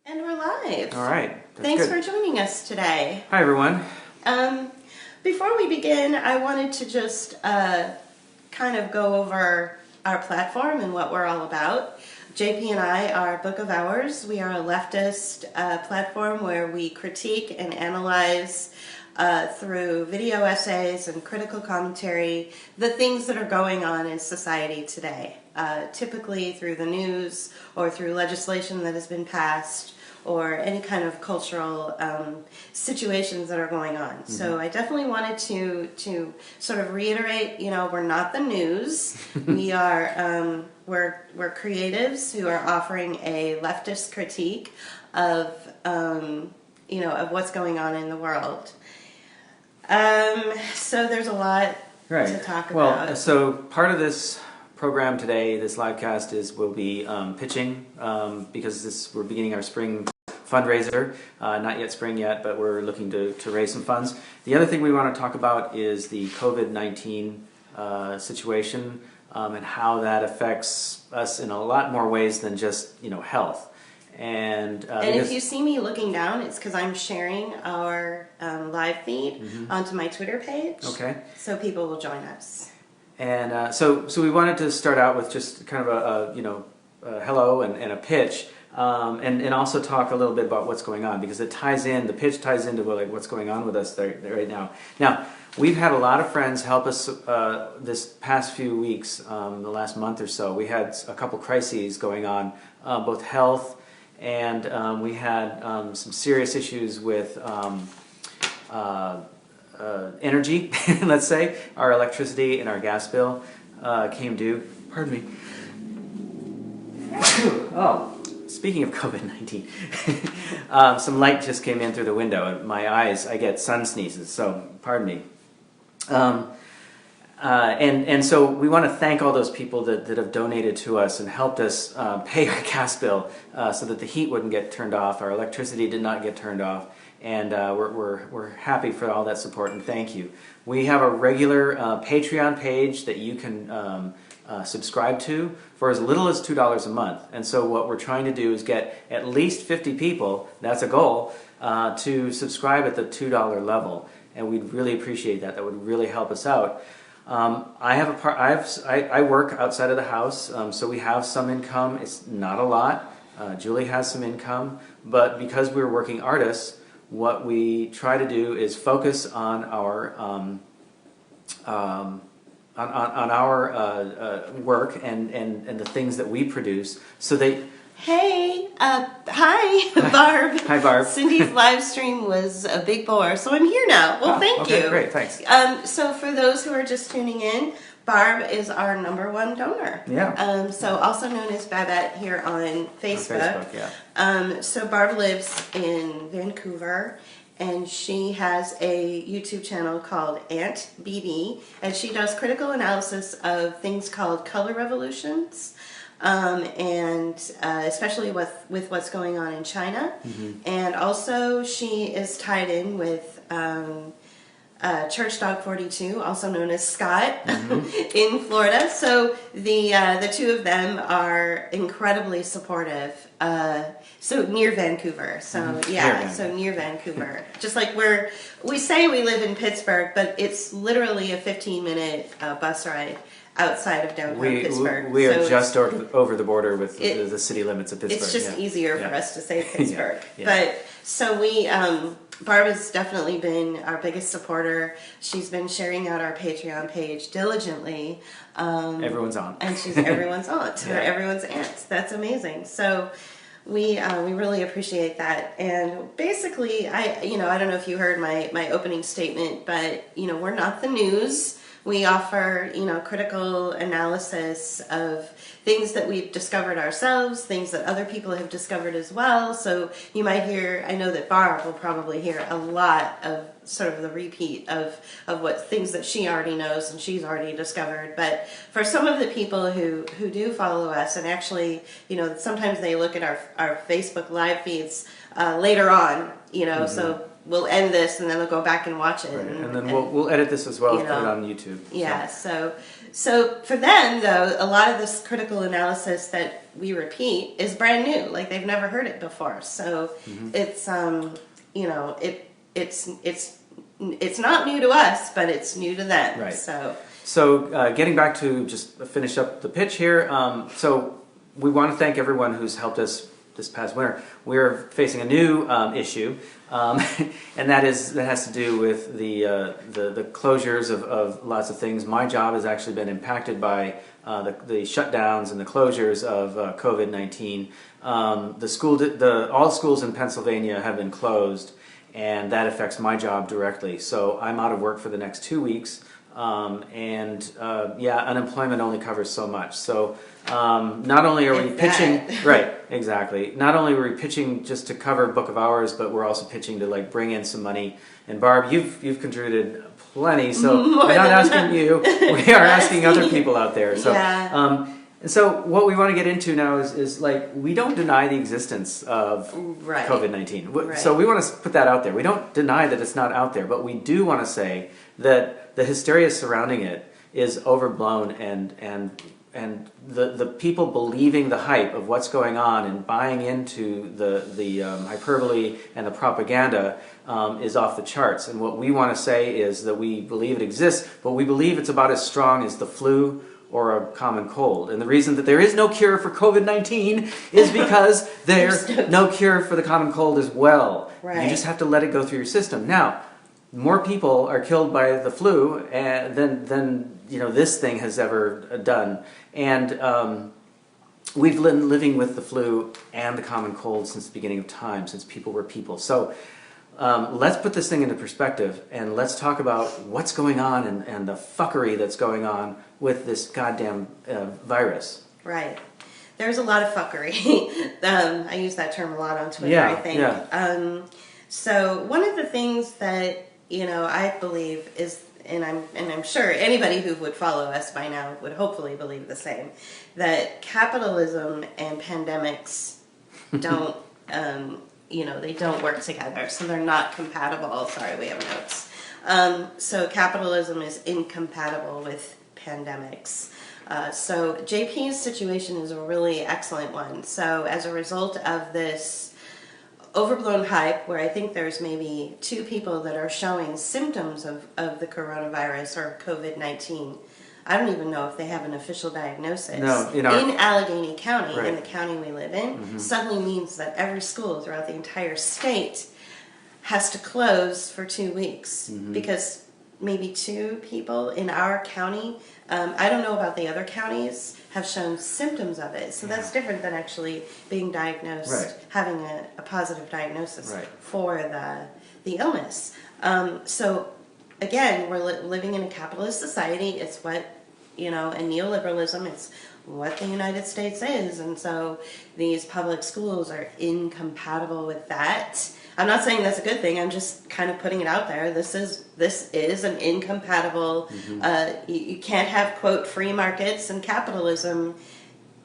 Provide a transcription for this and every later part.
And we're live. All right. Thanks for joining us today. Hi, everyone. Before we begin, I wanted to just kind of go over our platform and what we're all about. JP and I are Book of Hours. We are a leftist platform where we critique and analyze through video essays and critical commentary the things that are going on in society today, typically through the news or through legislation that has been passed or any kind of cultural situations that are going on. Mm-hmm. So I definitely wanted to sort of reiterate, we're not the news. We are we're creatives who are offering a leftist critique of of what's going on in the world. So there's a lot to talk about. Well, so part of this program today, this live cast, we'll be pitching because we're beginning our spring fundraiser. Not yet spring yet, but we're looking to raise some funds. The other thing we want to talk about is the COVID-19 situation and how that affects us in a lot more ways than just health. And if you see me looking down, it's because I'm sharing our live feed onto my Twitter page. Okay. So people will join us. And so we wanted to start out with just kind of a hello and a pitch. And also talk a little bit about what's going on, because the pitch ties into what's going on with us right now. Now, we've had a lot of friends help us this past few weeks, the last month or so. We had a couple crises going on, both health and we had some serious issues with energy, let's say. Our electricity and our gas bill came due. Pardon me. Oh. Speaking of COVID-19, some light just came in through the window. My eyes, I get sun sneezes, so pardon me. And so we want to thank all those people that have donated to us and helped us pay our gas bill so that the heat wouldn't get turned off, our electricity did not get turned off, and we're happy for all that support, and thank you. We have a regular Patreon page that you can subscribe to for as little as $2 a month. And so what we're trying to do is get at least 50 people, that's a goal, to subscribe at the $2 level. And we'd really appreciate that. That would really help us out. I work outside of the house, so we have some income. It's not a lot. Julie has some income. But because we're working artists, what we try to do is focus on our work and the things that we produce, so they. Hey, hi, Barb. Hi, Barb. Cindy's live stream was a big bore, so I'm here now. Well, thank you. Great, thanks. So for those who are just tuning in, Barb is our #1 donor. Yeah. So also known as Babette here on Facebook. On Facebook, yeah. So Barb lives in Vancouver. And she has a YouTube channel called Aunt BB, and she does critical analysis of things called color revolutions, and especially with what's going on in China. Mm-hmm. And also she is tied in with Church Dog 42, also known as Scott, in Florida. So the two of them are incredibly supportive. So near Vancouver. So near Vancouver. Just like we say we live in Pittsburgh, but it's literally a 15-minute bus ride outside of downtown Pittsburgh. We are just over the border with the city limits of Pittsburgh. It's just easier for us to say Pittsburgh. Yeah. But so Barb has definitely been our biggest supporter. She's been sharing out our Patreon page diligently. Everyone's on. And she's everyone's aunt, or everyone's aunt. That's amazing. So we really appreciate that. And basically, I don't know if you heard my opening statement, but we're not the news. We offer, critical analysis of things that we've discovered ourselves, things that other people have discovered as well. So you might hear, I know that Barb will probably hear a lot of sort of the repeat of what things that she already knows and she's already discovered. But for some of the people who do follow us, and actually, sometimes they look at our Facebook live feeds later on, so we'll end this and then they'll go back and watch it. Right. And then we'll edit this as well and put it on YouTube. Yeah, so for them, though, a lot of this critical analysis that we repeat is brand new. Like, they've never heard it before. So it's, you know, it's not new to us, but it's new to them. Right. So getting back to just finish up the pitch here. So we want to thank everyone who's helped us this past winter. We're facing a new issue, and that has to do with the closures of lots of things. My job has actually been impacted by the shutdowns and the closures of COVID-19. All schools in Pennsylvania have been closed, and that affects my job directly. So I'm out of work for the next 2 weeks. Unemployment only covers so much. So not only are we pitching, right, exactly. Not only are we pitching just to cover Book of Hours, but we're also pitching to like bring in some money. And Barb, you've contributed plenty, so we're not asking you. We are asking other people out there. So, and so what we want to get into now is like, we don't deny the existence of COVID-19. Right. So we want to put that out there. We don't deny that it's not out there, but we do want to say that the hysteria surrounding it is overblown, and the people believing the hype of what's going on and buying into the hyperbole and the propaganda is off the charts. And what we want to say is that we believe it exists, but we believe it's about as strong as the flu or a common cold. And the reason that there is no cure for COVID-19 is because there's no cure for the common cold as well. Right. You just have to let it go through your system. Now, more people are killed by the flu than this thing has ever done. And we've been living with the flu and the common cold since the beginning of time, since people were people. So let's put this thing into perspective, and let's talk about what's going on and the fuckery that's going on with this goddamn virus. Right. There's a lot of fuckery. I use that term a lot on Twitter, I think. Yeah. So one of the things that I believe is, and I'm sure anybody who would follow us by now would hopefully believe the same, that capitalism and pandemics don't, they don't work together. So they're not compatible. Sorry, we have notes. So capitalism is incompatible with pandemics. So JP's situation is a really excellent one. So as a result of this overblown hype, where I think there's maybe 2 people that are showing symptoms of the coronavirus or COVID-19. I don't even know if they have an official diagnosis. No, in Allegheny County, in the county we live in, suddenly means that every school throughout the entire state has to close for 2 weeks because maybe 2 people in our county, I don't know about the other counties, have shown symptoms of it. So that's different than actually being diagnosed, having a positive diagnosis for the illness. So again, we're living in a capitalist society. It's what, and neoliberalism, it's what the United States is. And so these public schools are incompatible with that. I'm not saying that's a good thing. I'm just kind of putting it out there. This is an incompatible. You can't have, quote, free markets and capitalism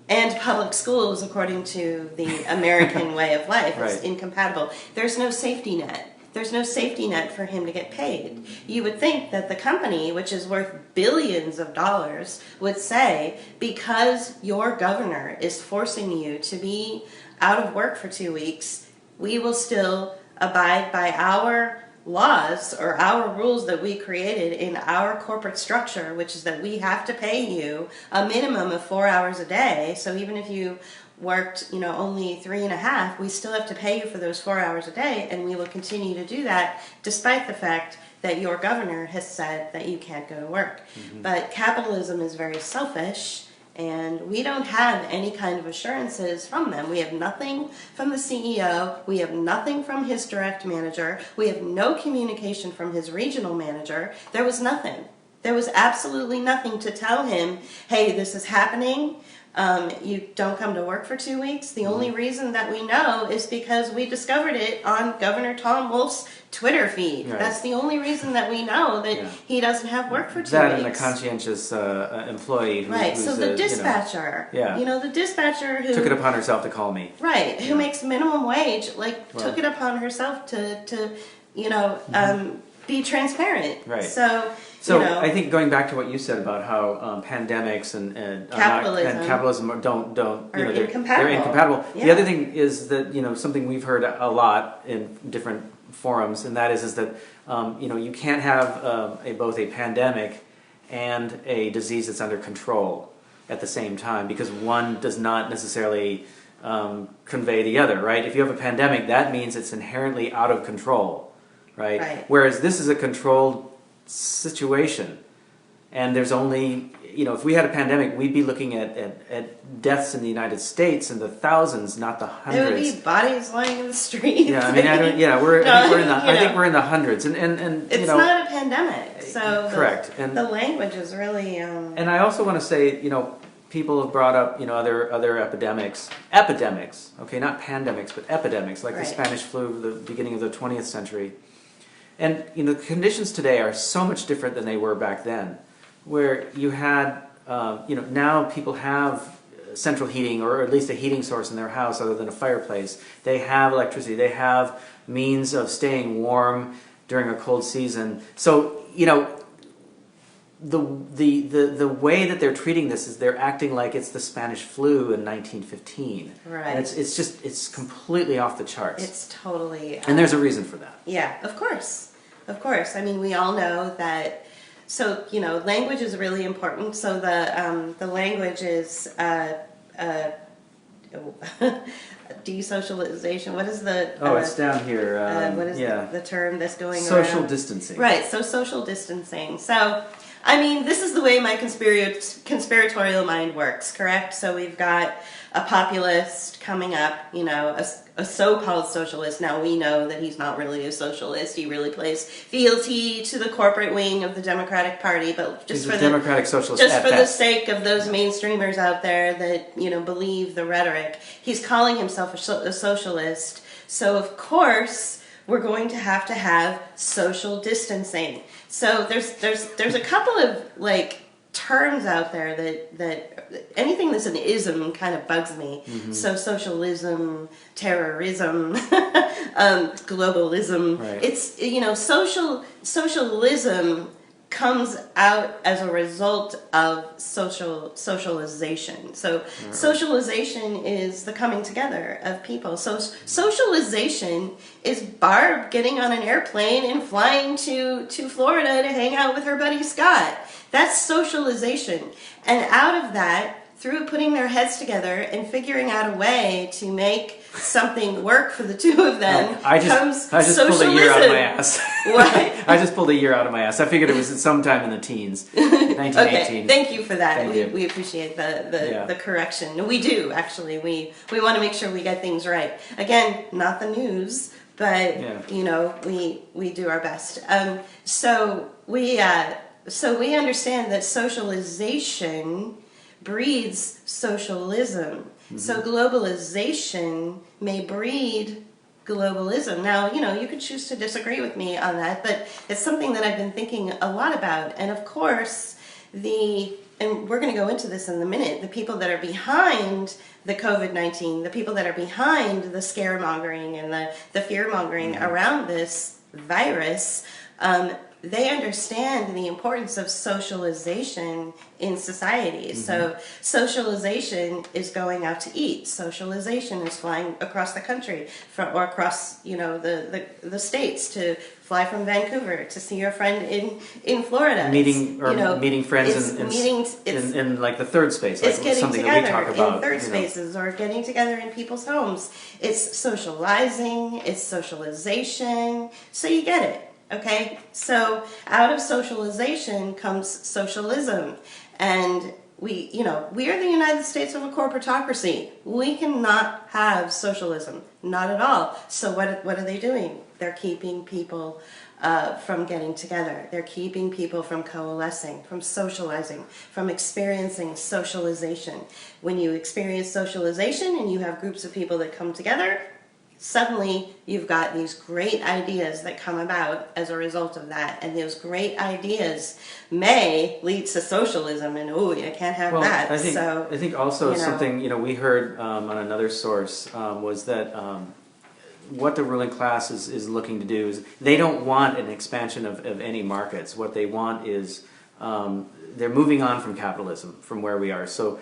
and public schools according to the American way of life. It's incompatible. There's no safety net. There's no safety net for him to get paid. You would think that the company, which is worth billions of dollars, would say, because your governor is forcing you to be out of work for 2 weeks, we will still abide by our laws or our rules that we created in our corporate structure, which is that we have to pay you a minimum of 4 hours a day. So even if you worked, only 3.5, we still have to pay you for those 4 hours a day, and we will continue to do that despite the fact that your governor has said that you can't go to work. But capitalism is very selfish, and we don't have any kind of assurances from them. We have nothing from the CEO. We have nothing from his direct manager. We have no communication from his regional manager. There was nothing. There was absolutely nothing to tell him, hey, this is happening. You don't come to work for 2 weeks. The only reason that we know is because we discovered it on Governor Tom Wolf's Twitter feed. That's the only reason that we know that he doesn't have work for 2 weeks. That and a conscientious employee who's so the dispatcher, the dispatcher who took it upon herself to call me. Who makes minimum wage, took it upon herself to be transparent. Right. So, I think going back to what you said about how pandemics and capitalism don't they're incompatible. Yeah. The other thing is that something we've heard a lot in different forums, and that is that you can't have both a pandemic and a disease that's under control at the same time, because one does not necessarily convey the other, right? If you have a pandemic, that means it's inherently out of control, right? Whereas this is a controlled situation, and there's only, if we had a pandemic, we'd be looking at deaths in the United States in the thousands, not the hundreds. There would be bodies lying in the streets. Yeah, I mean, I think we're in the hundreds, and it's not a pandemic, so correct. The language is really. And I also want to say, people have brought up, other epidemics, okay, not pandemics, but epidemics, like the Spanish flu of the beginning of the 20th century. And, the conditions today are so much different than they were back then, where you had, now people have central heating, or at least a heating source in their house other than a fireplace. They have electricity. They have means of staying warm during a cold season. So, the way that they're treating this is they're acting like it's the Spanish flu in 1915. Right. And it's completely off the charts. It's totally. And there's a reason for that. Yeah, of course. Of course. I mean, we all know that. So, language is really important. So the language is desocialization. What is the? It's down here. What is the term that's going social around? Social distancing. Right. So social distancing. So, I mean, this is the way my conspiratorial mind works. Correct. So we've got a populist coming up. A so-called socialist. Now we know that he's not really a socialist. He really plays fealty to the corporate wing of the Democratic Party. But just he's a Democratic socialist. Just for the sake of those mainstreamers out there that believe the rhetoric, he's calling himself a socialist. So of course we're going to have social distancing. So there's a couple of terms out there that anything that's an ism kind of bugs me. Mm-hmm. So socialism, terrorism, globalism. Right. It's socialism comes out as a result of socialization. So socialization is the coming together of people. So socialization is Barb getting on an airplane and flying to Florida to hang out with her buddy Scott. That's socialization. And out of that, through putting their heads together and figuring out a way to make something work for the two of them, I just socialism. Pulled a year out of my ass. What? I just pulled a year out of my ass. I figured it was sometime in the teens, 1918. Okay, thank you for that. We appreciate the correction. We do, actually. We want to make sure we get things right. Again, not the news, but we do our best. So we understand that socialization breeds socialism. Mm-hmm. So globalization may breed globalism. Now, you could choose to disagree with me on that, but it's something that I've been thinking a lot about. And of course, and we're going to go into this in a minute, the people that are behind the COVID-19, the people that are behind the scaremongering and the fear-mongering around this virus, they understand the importance of socialization in society. Mm-hmm. So socialization is going out to eat. Socialization is flying across the country or across, the states, to fly from Vancouver to see your friend in Florida. Meeting friends in like the third space. Like it's getting something together that we talk about, in third spaces, or getting together in people's homes. It's socializing. It's socialization. So you get it. Okay, so out of socialization comes socialism, and we are the United States of a corporatocracy. We cannot have socialism, not at all. So what are they doing? They're keeping people from getting together. They're keeping people from coalescing, from socializing, from experiencing socialization. When you experience socialization and you have groups of people that come together, suddenly you've got these great ideas that come about as a result of that. And those great ideas may lead to socialism, and you can't have that. I think also something we heard on another source was that what the ruling class is looking to do is they don't want an expansion of any markets. What they want is they're moving on from capitalism, from where we are. So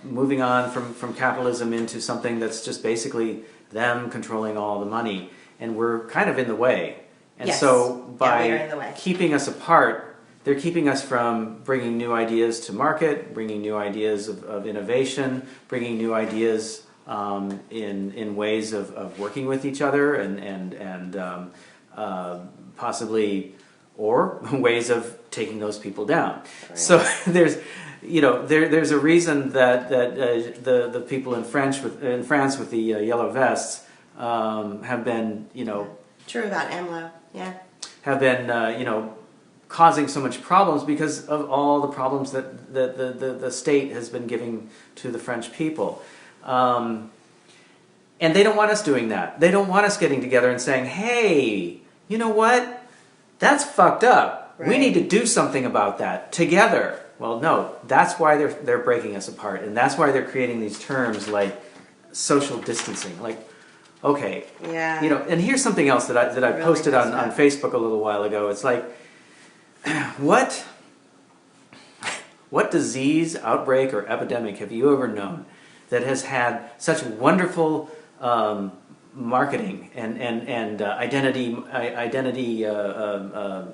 moving on from capitalism into something that's just basically them controlling all the money. And we're kind of in the way. And Yes. so by we are in the way. keeping us apart, they're keeping us from bringing new ideas to market, bringing new ideas of innovation, bringing new ideas in ways of working with each other and possibly, or ways of taking those people down. Right. So there's a reason that the people in France with the yellow vests have been True about AMLO, yeah. have been causing so much problems because of all the problems that the state has been giving to the French people. And they don't want us doing that. They don't want us getting together and saying, hey, you know what? That's fucked up. Right. We need to do something about that together. Well, no, that's why they're breaking us apart. And that's why they're creating these terms like social distancing. Like, okay, Yeah. And here's something else that I Really posted on messed up. Facebook a little while ago. It's like, what disease, outbreak, or epidemic have you ever known that has had such wonderful marketing and identity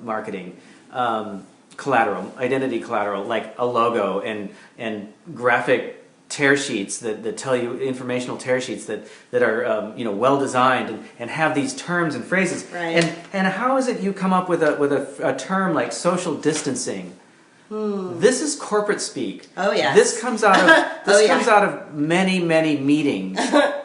marketing, identity collateral, like a logo and graphic tear sheets that tell you, informational tear sheets that are well designed and have these terms and phrases. Right. And how is it you come up with a term like social distancing? This is corporate speak. Oh, yes. This comes out of comes out of many meetings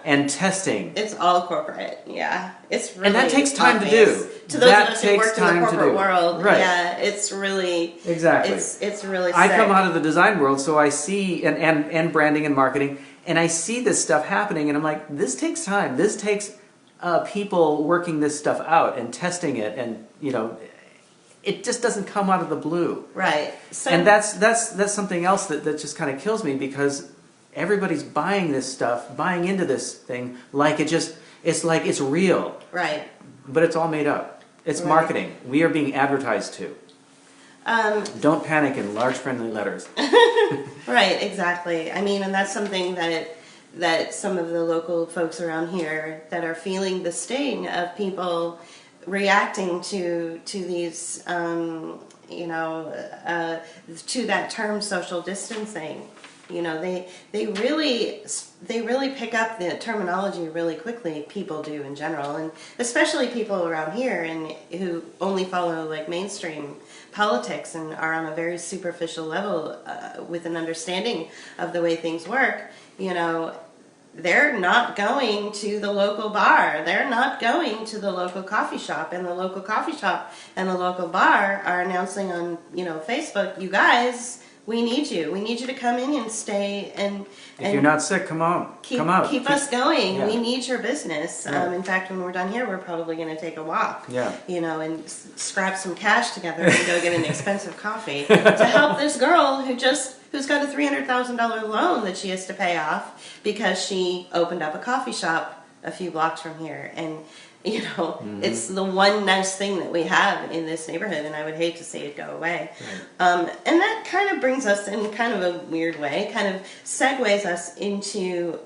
and testing. It's all corporate, yeah. It's really And that takes time to obvious. do. To those That of us who takes worked in the time to corporate do. world, Right. yeah, it's really Exactly. It's really sick. I come out of the design world, so I see and branding and marketing, and I see this stuff happening, and I'm like, this takes time. This takes people working this stuff out and testing it, and it just doesn't come out of the blue. Right. So, And that's something else that just kind of kills me, because everybody's buying this stuff, buying into this thing like it's real, right. but it's all made up. It's Right. marketing. We are being advertised to. Don't panic in large friendly letters. Right, exactly. I mean, and that's something that some of the local folks around here that are feeling the sting of people reacting to these, to that term social distancing. They really pick up the terminology really quickly. People do in general, and especially people around here and who only follow like mainstream politics and are on a very superficial level with an understanding of the way things work. They're not going to the local bar. They're not going to the local coffee shop. And the local coffee shop and the local bar are announcing on, Facebook, you guys, we need you. We need you to come in and stay and If you're not sick, come on. Come out. Keep us going. Yeah. We need your business. Yeah. In fact, when we're done here, we're probably going to take a walk. Yeah. And scrap some cash together and go get an expensive coffee to help this girl who's got a $300,000 loan that she has to pay off because she opened up a coffee shop a few blocks from here. And it's the one nice thing that we have in this neighborhood, and I would hate to see it go away. Right. And that kind of brings us, in kind of a weird way, kind of segues us into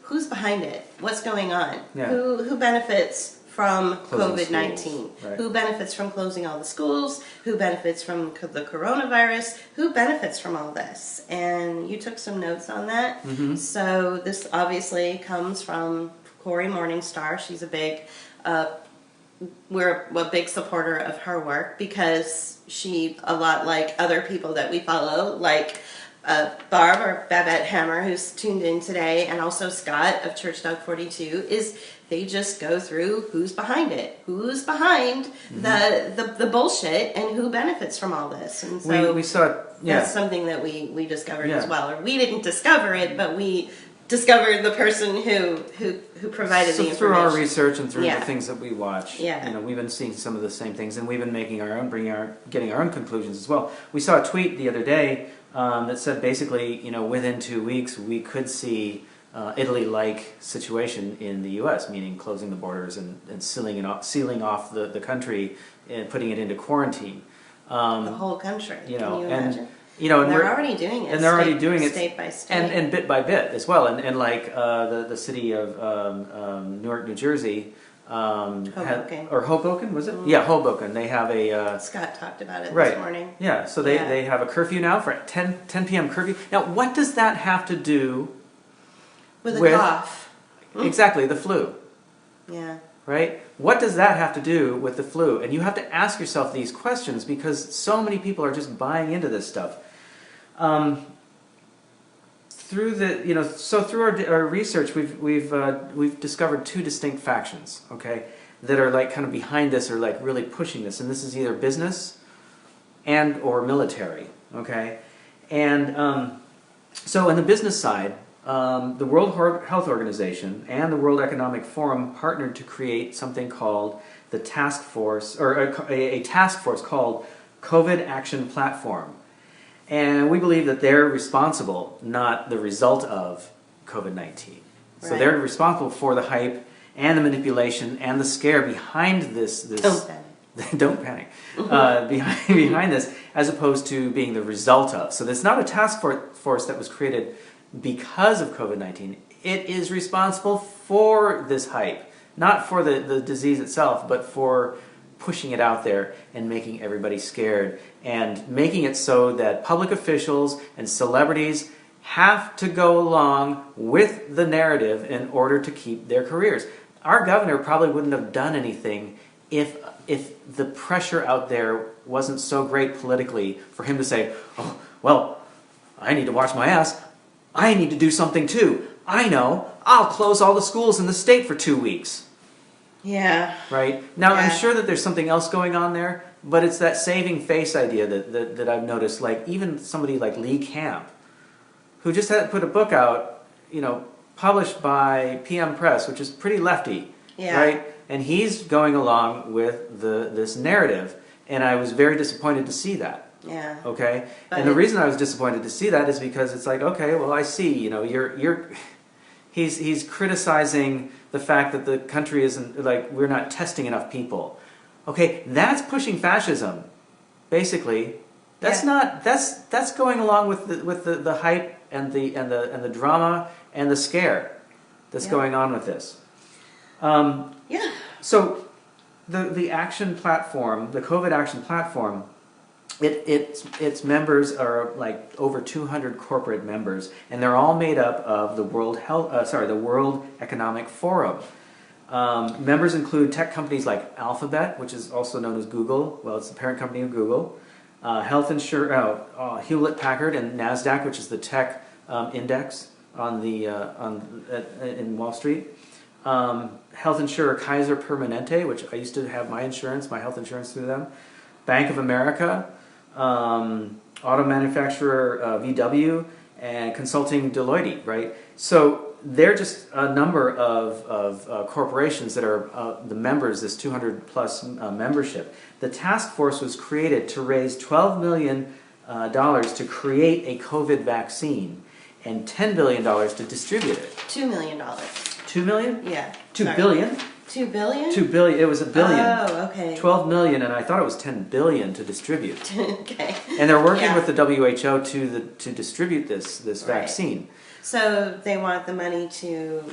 who's behind it, what's going on, Yeah. who benefits from Closing COVID-19, schools, right. who benefits from closing all the schools, who benefits from the coronavirus, who benefits from all this. And you took some notes on that. Mm-hmm. So this obviously comes from Corey Morningstar. She's we're a big supporter of her work because she, a lot like other people that we follow, like Barb or Babette Hammer, who's tuned in today, and also Scott of Church Dog 42, is they just go through who's behind it, who's behind the bullshit, and who benefits from all this. And so we saw, that's something that we discovered Yeah. as well. Or we didn't discover it, but we discovered the person who provided the information. through our research and through Yeah. the things that we watch, Yeah. we've been seeing some of the same things, and we've been making our own, getting our own conclusions as well. We saw a tweet the other day that said basically, within 2 weeks we could see Italy-like situation in the U.S., meaning closing the borders and sealing off the country and putting it into quarantine. The whole country. You know, Can you imagine? and they're already doing it. And they're already doing it state by state, and bit by bit as well. And like the city of Newark, New Jersey. Hoboken. Or Hoboken, was it? Yeah, Hoboken. They have a... Scott talked about it right. this morning. Yeah, so they have a curfew now for 10 p.m. curfew. Now, what does that have to do with a cough? Exactly, the flu. Yeah. Right? What does that have to do with the flu? And you have to ask yourself these questions because so many people are just buying into this stuff. Through our research, we've discovered two distinct factions, okay, that are like kind of behind this or like really pushing this, and this is either business and or military, okay, and so in the business side, the World Health Organization and the World Economic Forum partnered to create something called the task force, or a task force called COVID Action Platform. And we believe that they're responsible, not the result of COVID-19. Right. So they're responsible for the hype and the manipulation and the scare behind this. Don't panic. Don't panic. Behind this, as opposed to being the result of. So it's not a task force that was created because of COVID-19. It is responsible for this hype, not for the disease itself, but for pushing it out there and making everybody scared and making it so that public officials and celebrities have to go along with the narrative in order to keep their careers. Our governor probably wouldn't have done anything if the pressure out there wasn't so great politically for him to say, oh, well, I need to watch my ass. I need to do something too. I know, I'll close all the schools in the state for 2 weeks. Yeah. Right? Now, yeah. I'm sure that there's something else going on there, but it's that saving face idea that I've noticed. Like, even somebody like Lee Camp, who just had put a book out, published by PM Press, which is pretty lefty, right? And he's going along with this narrative, and I was very disappointed to see that. Yeah. Okay? And the reason I was disappointed to see that is because it's like, okay, well, I see, he's criticizing the fact that the country isn't, like, we're not testing enough people. Okay, that's pushing fascism, basically. That's not, that's going along with the hype and the drama and the scare that's going on with this. So the action platform, the COVID action platform, its members are like over 200 corporate members, and they're all made up of the World Economic Forum. Members include tech companies like Alphabet, which is also known as Google. Well, it's the parent company of Google. Hewlett Packard and Nasdaq, which is the tech index in Wall Street. Health insurer Kaiser Permanente, which I used to have my health insurance through them. Bank of America. Auto manufacturer VW, and consulting Deloitte, right? So they're just a number of corporations that are the members, this 200 plus membership. The task force was created to raise $12 million to create a COVID vaccine and $10 billion to distribute it. $2 million. $2 million? Yeah. $2 billion? $2 billion? $2 billion. It was $1 billion. Oh, okay. 12 million, and I thought it was 10 billion to distribute. Okay. And they're working with the WHO to distribute this vaccine. So they want the money to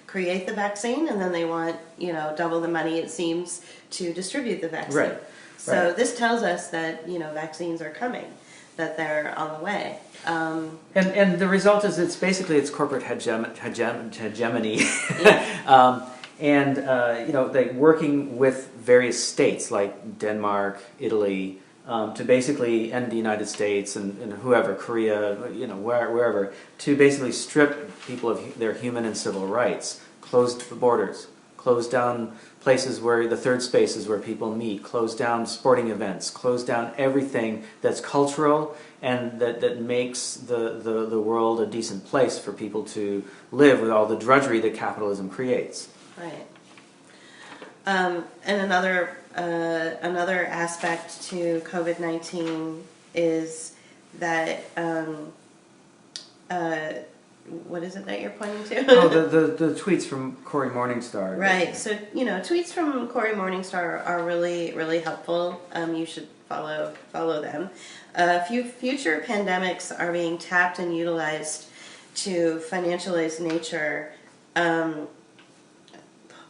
create the vaccine, and then they want double the money, it seems, to distribute the vaccine. Right. So this tells us that vaccines are coming, that they're on the way. And the result is it's corporate hegemony. Yeah. They working with various states like Denmark, Italy, to basically end the United States and whoever, Korea, wherever, to basically strip people of their human and civil rights, close the borders, close down places where the third spaces where people meet, close down sporting events, close down everything that's cultural and that makes the world a decent place for people to live with all the drudgery that capitalism creates. Right. And another aspect to COVID-19 is that what is it that you're pointing to? Oh, the tweets from Cory Morningstar. Right. So, tweets from Cory Morningstar are really, really helpful. You should follow them. Future pandemics are being tapped and utilized to financialize nature,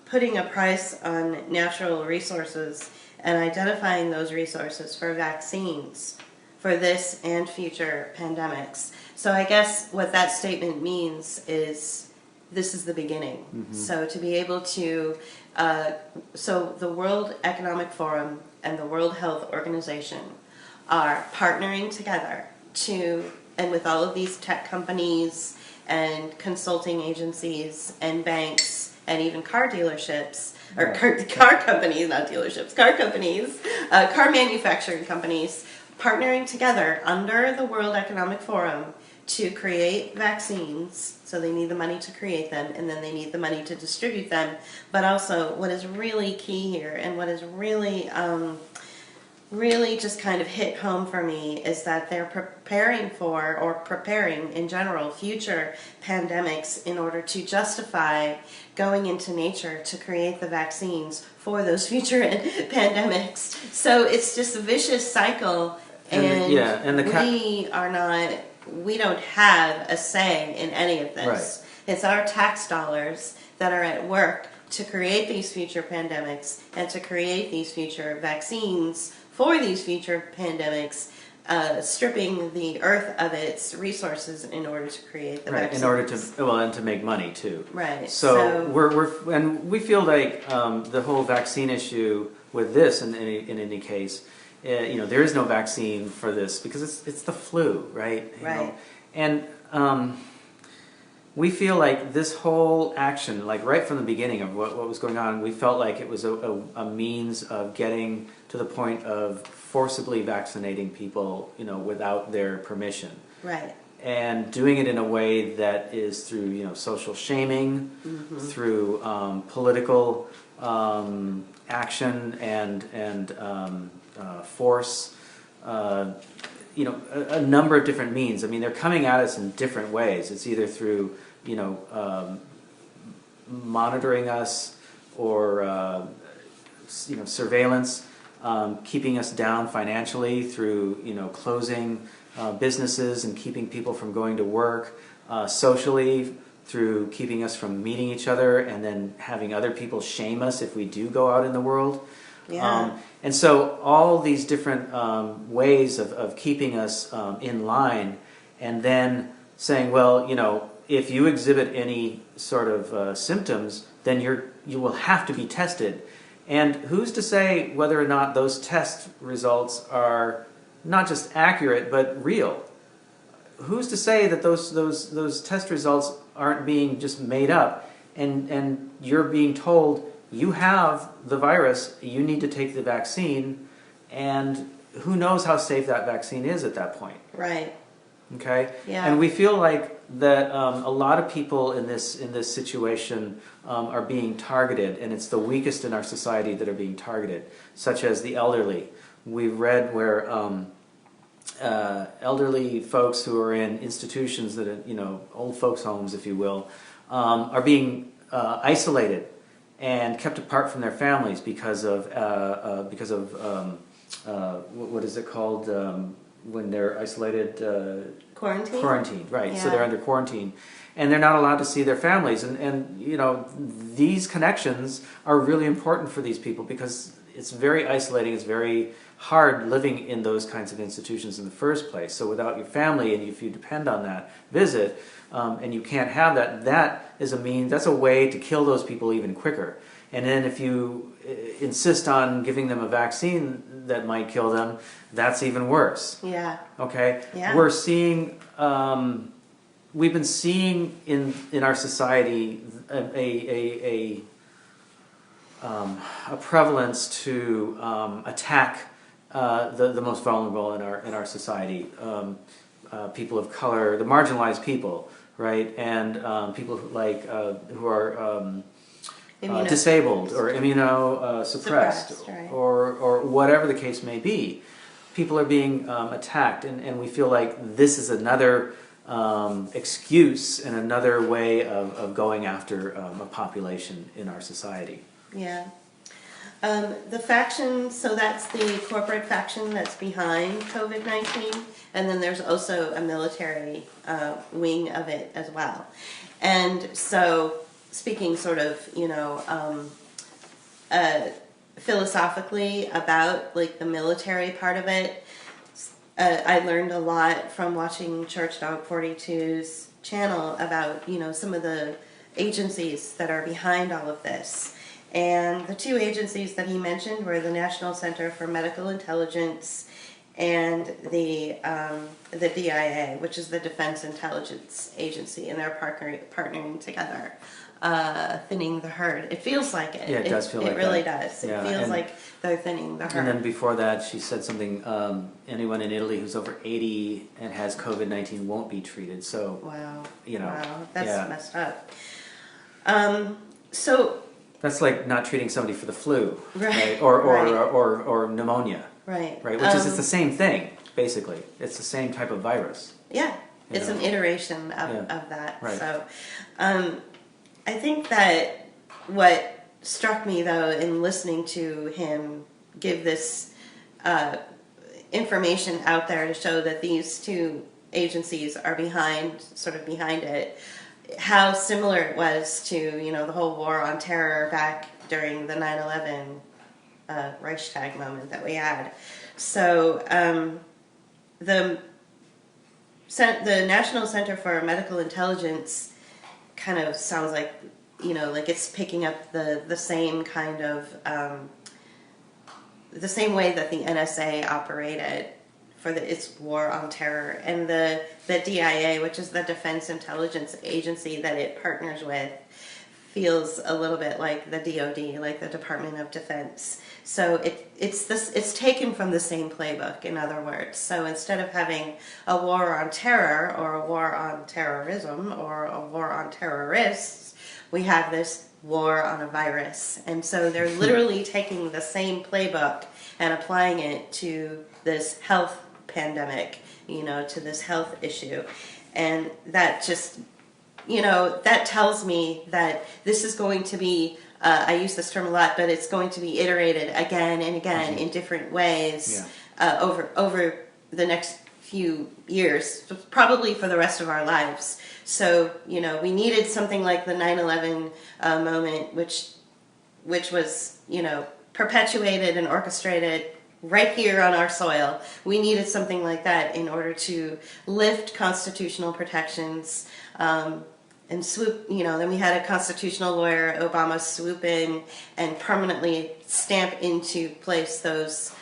putting a price on natural resources and identifying those resources for vaccines for this and future pandemics. So I guess what that statement means is this is the beginning. Mm-hmm. So to be able to, so the World Economic Forum and the World Health Organization are partnering together and with all of these tech companies and consulting agencies and banks and even car dealerships, or car companies, not dealerships, car companies, car manufacturing companies, partnering together under the World Economic Forum to create vaccines. So they need the money to create them, and then they need the money to distribute them. But also, what is really key here, and what is really, really just kind of hit home for me, is that they're preparing in general future pandemics in order to justify going into nature to create the vaccines for those future pandemics. So it's just a vicious cycle. And we don't have a say in any of this. Right. It's our tax dollars that are at work to create these future pandemics and to create these future vaccines for these future pandemics, stripping the earth of its resources in order to create the vaccines. In order to, and to make money too. Right. So we feel like the whole vaccine issue with this, in any case, there is no vaccine for this because it's the flu, right? Right. And we feel like this whole action, like right from the beginning of what was going on, we felt like it was a means of getting to the point of forcibly vaccinating people, without their permission. Right. And doing it in a way that is through, social shaming, mm-hmm. through political action and force, a number of different means. I mean, they're coming at us in different ways. It's either through, monitoring us or, surveillance, keeping us down financially through, closing businesses and keeping people from going to work, socially through keeping us from meeting each other and then having other people shame us if we do go out in the world. Yeah. And so all these different ways of keeping us in line, and then saying, well, if you exhibit any sort of symptoms, then you will have to be tested. And who's to say whether or not those test results are not just accurate but real? Who's to say that those test results aren't being just made up, and you're being told you have the virus, you need to take the vaccine, and who knows how safe that vaccine is at that point. Right. Okay? Yeah. And we feel like that a lot of people in this situation are being targeted, and it's the weakest in our society that are being targeted, such as the elderly. We've read where elderly folks who are in institutions that are, old folks' homes, if you will, are being isolated and kept apart from their families because of what is it called when they're isolated? Quarantine. Quarantine, right? Yeah. So they're under quarantine, and they're not allowed to see their families. And these connections are really important for these people because it's very isolating. It's very hard living in those kinds of institutions in the first place. So without your family, and if you depend on that visit, and you can't have that, that's a way to kill those people even quicker. And then if you insist on giving them a vaccine that might kill them, that's even worse. Yeah. Okay? Yeah. We're seeing, we've been seeing in our society a prevalence to attack the most vulnerable in our society, people of color, the marginalized people, right, and people who are disabled or immunosuppressed, right. or whatever the case may be. People are being attacked, and we feel like this is another excuse and another way of going after a population in our society. Yeah. The faction, so that's the corporate faction that's behind COVID-19, and then there's also a military wing of it as well. And so, speaking sort of, philosophically about like the military part of it, I learned a lot from watching Church Dog 42's channel about, some of the agencies that are behind all of this. And the two agencies that he mentioned were the National Center for Medical Intelligence and the DIA, which is the Defense Intelligence Agency, and they're partnering together, thinning the herd. It feels like it. Yeah, it does feel like it. It really that. does. Yeah, it feels like they're thinning the herd. And then before that, she said something, anyone in Italy who's over 80 and has COVID-19 won't be treated. So, wow. Wow, that's messed up. So... That's like not treating somebody for the flu, right? Or pneumonia, right? Which is it's the same thing, basically. It's the same type of virus. Yeah, it's an iteration of that. Right. So, I think that what struck me though in listening to him give this information out there to show that these two agencies are behind it. How similar it was to, the whole war on terror back during the 9/11 Reichstag moment that we had. So the National Center for Medical Intelligence kind of sounds like, like it's picking up the same kind of, the same way that the NSA operated for its war on terror, and the DIA, which is the Defense Intelligence Agency that it partners with, feels a little bit like the DoD, like the Department of Defense. So it's taken from the same playbook, in other words. So instead of having a war on terror or a war on terrorism or a war on terrorists, we have this war on a virus. And so they're literally taking the same playbook and applying it to this health pandemic, to this health issue. And that just, that tells me that this is going to be, I use this term a lot, but it's going to be iterated again and again in different ways over the next few years, probably for the rest of our lives. So, we needed something like the 9/11 moment, which was, perpetuated and orchestrated right here on our soil. We needed something like that in order to lift constitutional protections and swoop, then we had a constitutional lawyer, Obama, swoop in and permanently stamp into place those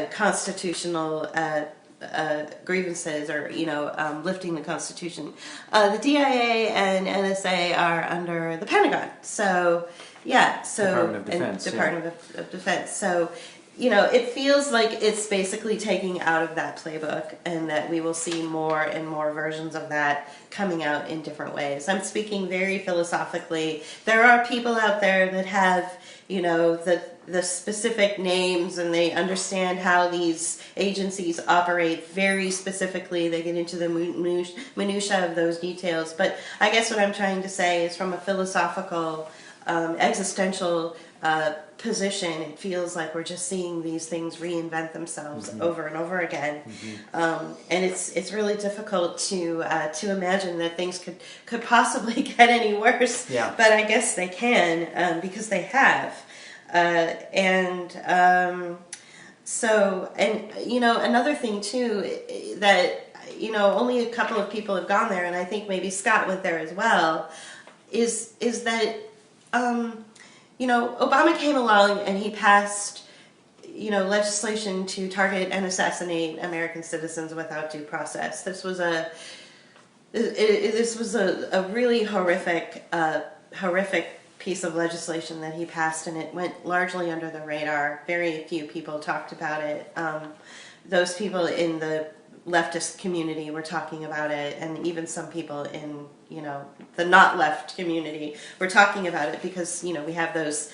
constitutional grievances or, lifting the Constitution. The DIA and NSA are under the Pentagon. So, Department of Defense. Department of Defense. So, it feels like it's basically taking out of that playbook, and that we will see more and more versions of that coming out in different ways. I'm speaking very philosophically. There are people out there that have, the specific names, and they understand how these agencies operate very specifically. They get into the minutia of those details. But I guess what I'm trying to say is, from a philosophical, existential position, it feels like we're just seeing these things reinvent themselves over and over again, and it's really difficult to imagine that things could possibly get any worse. Yeah. But I guess they can, because they have, so, and another thing too, that only a couple of people have gone there, and I think maybe Scott went there as well, is that Obama came along and he passed, legislation to target and assassinate American citizens without due process. This was a really horrific piece of legislation that he passed, and it went largely under the radar. Very few people talked about it. Those people in the leftist community were talking about it, and even some people in the not left community were talking about it, because we have those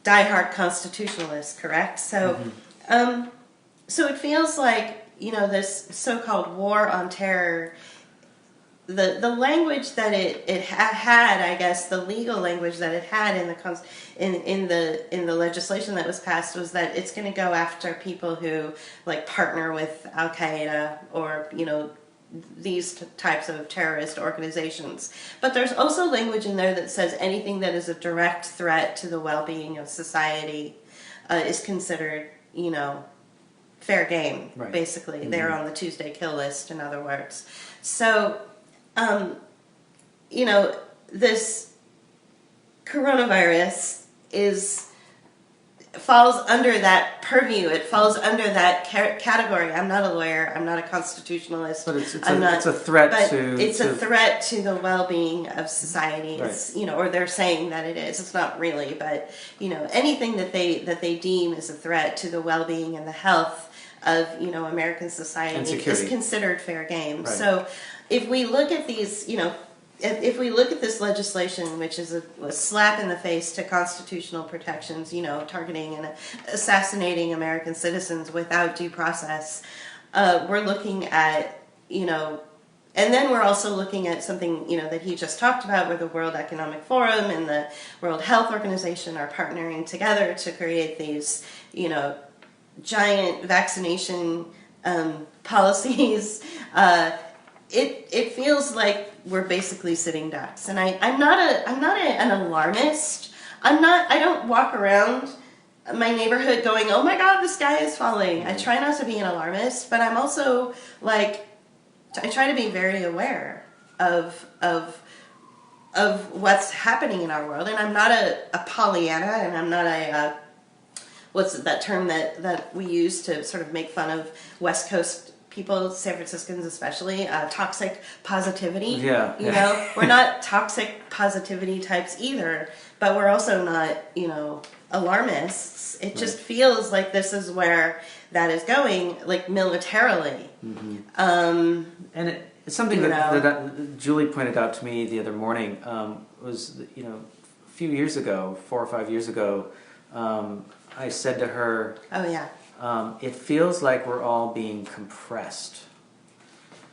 diehard constitutionalists, correct? So so it feels like this so-called war on terror, the language that it had, I guess, the legal language that it had in the legislation that was passed was that it's going to go after people who like partner with Al Qaeda or these types of terrorist organizations. But there's also language in there that says anything that is a direct threat to the well-being of society is considered, fair game. Right. Basically, mm-hmm. They're on the Tuesday kill list. In other words, so. This coronavirus falls under that purview. It falls under that category. I'm not a lawyer. I'm not a constitutionalist. But it's a threat It's a threat to the well-being of society. Right. Or they're saying that it is. It's not really, but anything that they deem is a threat to the well-being and the health of American society is considered fair game. Right. So. If we look at these, if we look at this legislation, which is a slap in the face to constitutional protections, targeting and assassinating American citizens without due process, we're looking at, and then we're also looking at something, that he just talked about, where the World Economic Forum and the World Health Organization are partnering together to create these, giant vaccination policies. It feels like we're basically sitting ducks, and I'm not an alarmist. I don't walk around my neighborhood going, "Oh my God, the sky is falling." I try not to be an alarmist, but I'm also I try to be very aware of what's happening in our world, and I'm not a Pollyanna, and I'm not a what's that term that we use to sort of make fun of West Coast people, San Franciscans especially, toxic positivity. Yeah. We're not toxic positivity types either, but we're also not, alarmists. It just feels like this is where that is going, like militarily. Mm-hmm. And it's something that Julie pointed out to me the other morning, was, a few years ago, 4 or 5 years ago, I said to her, "Oh yeah. It feels like we're all being compressed."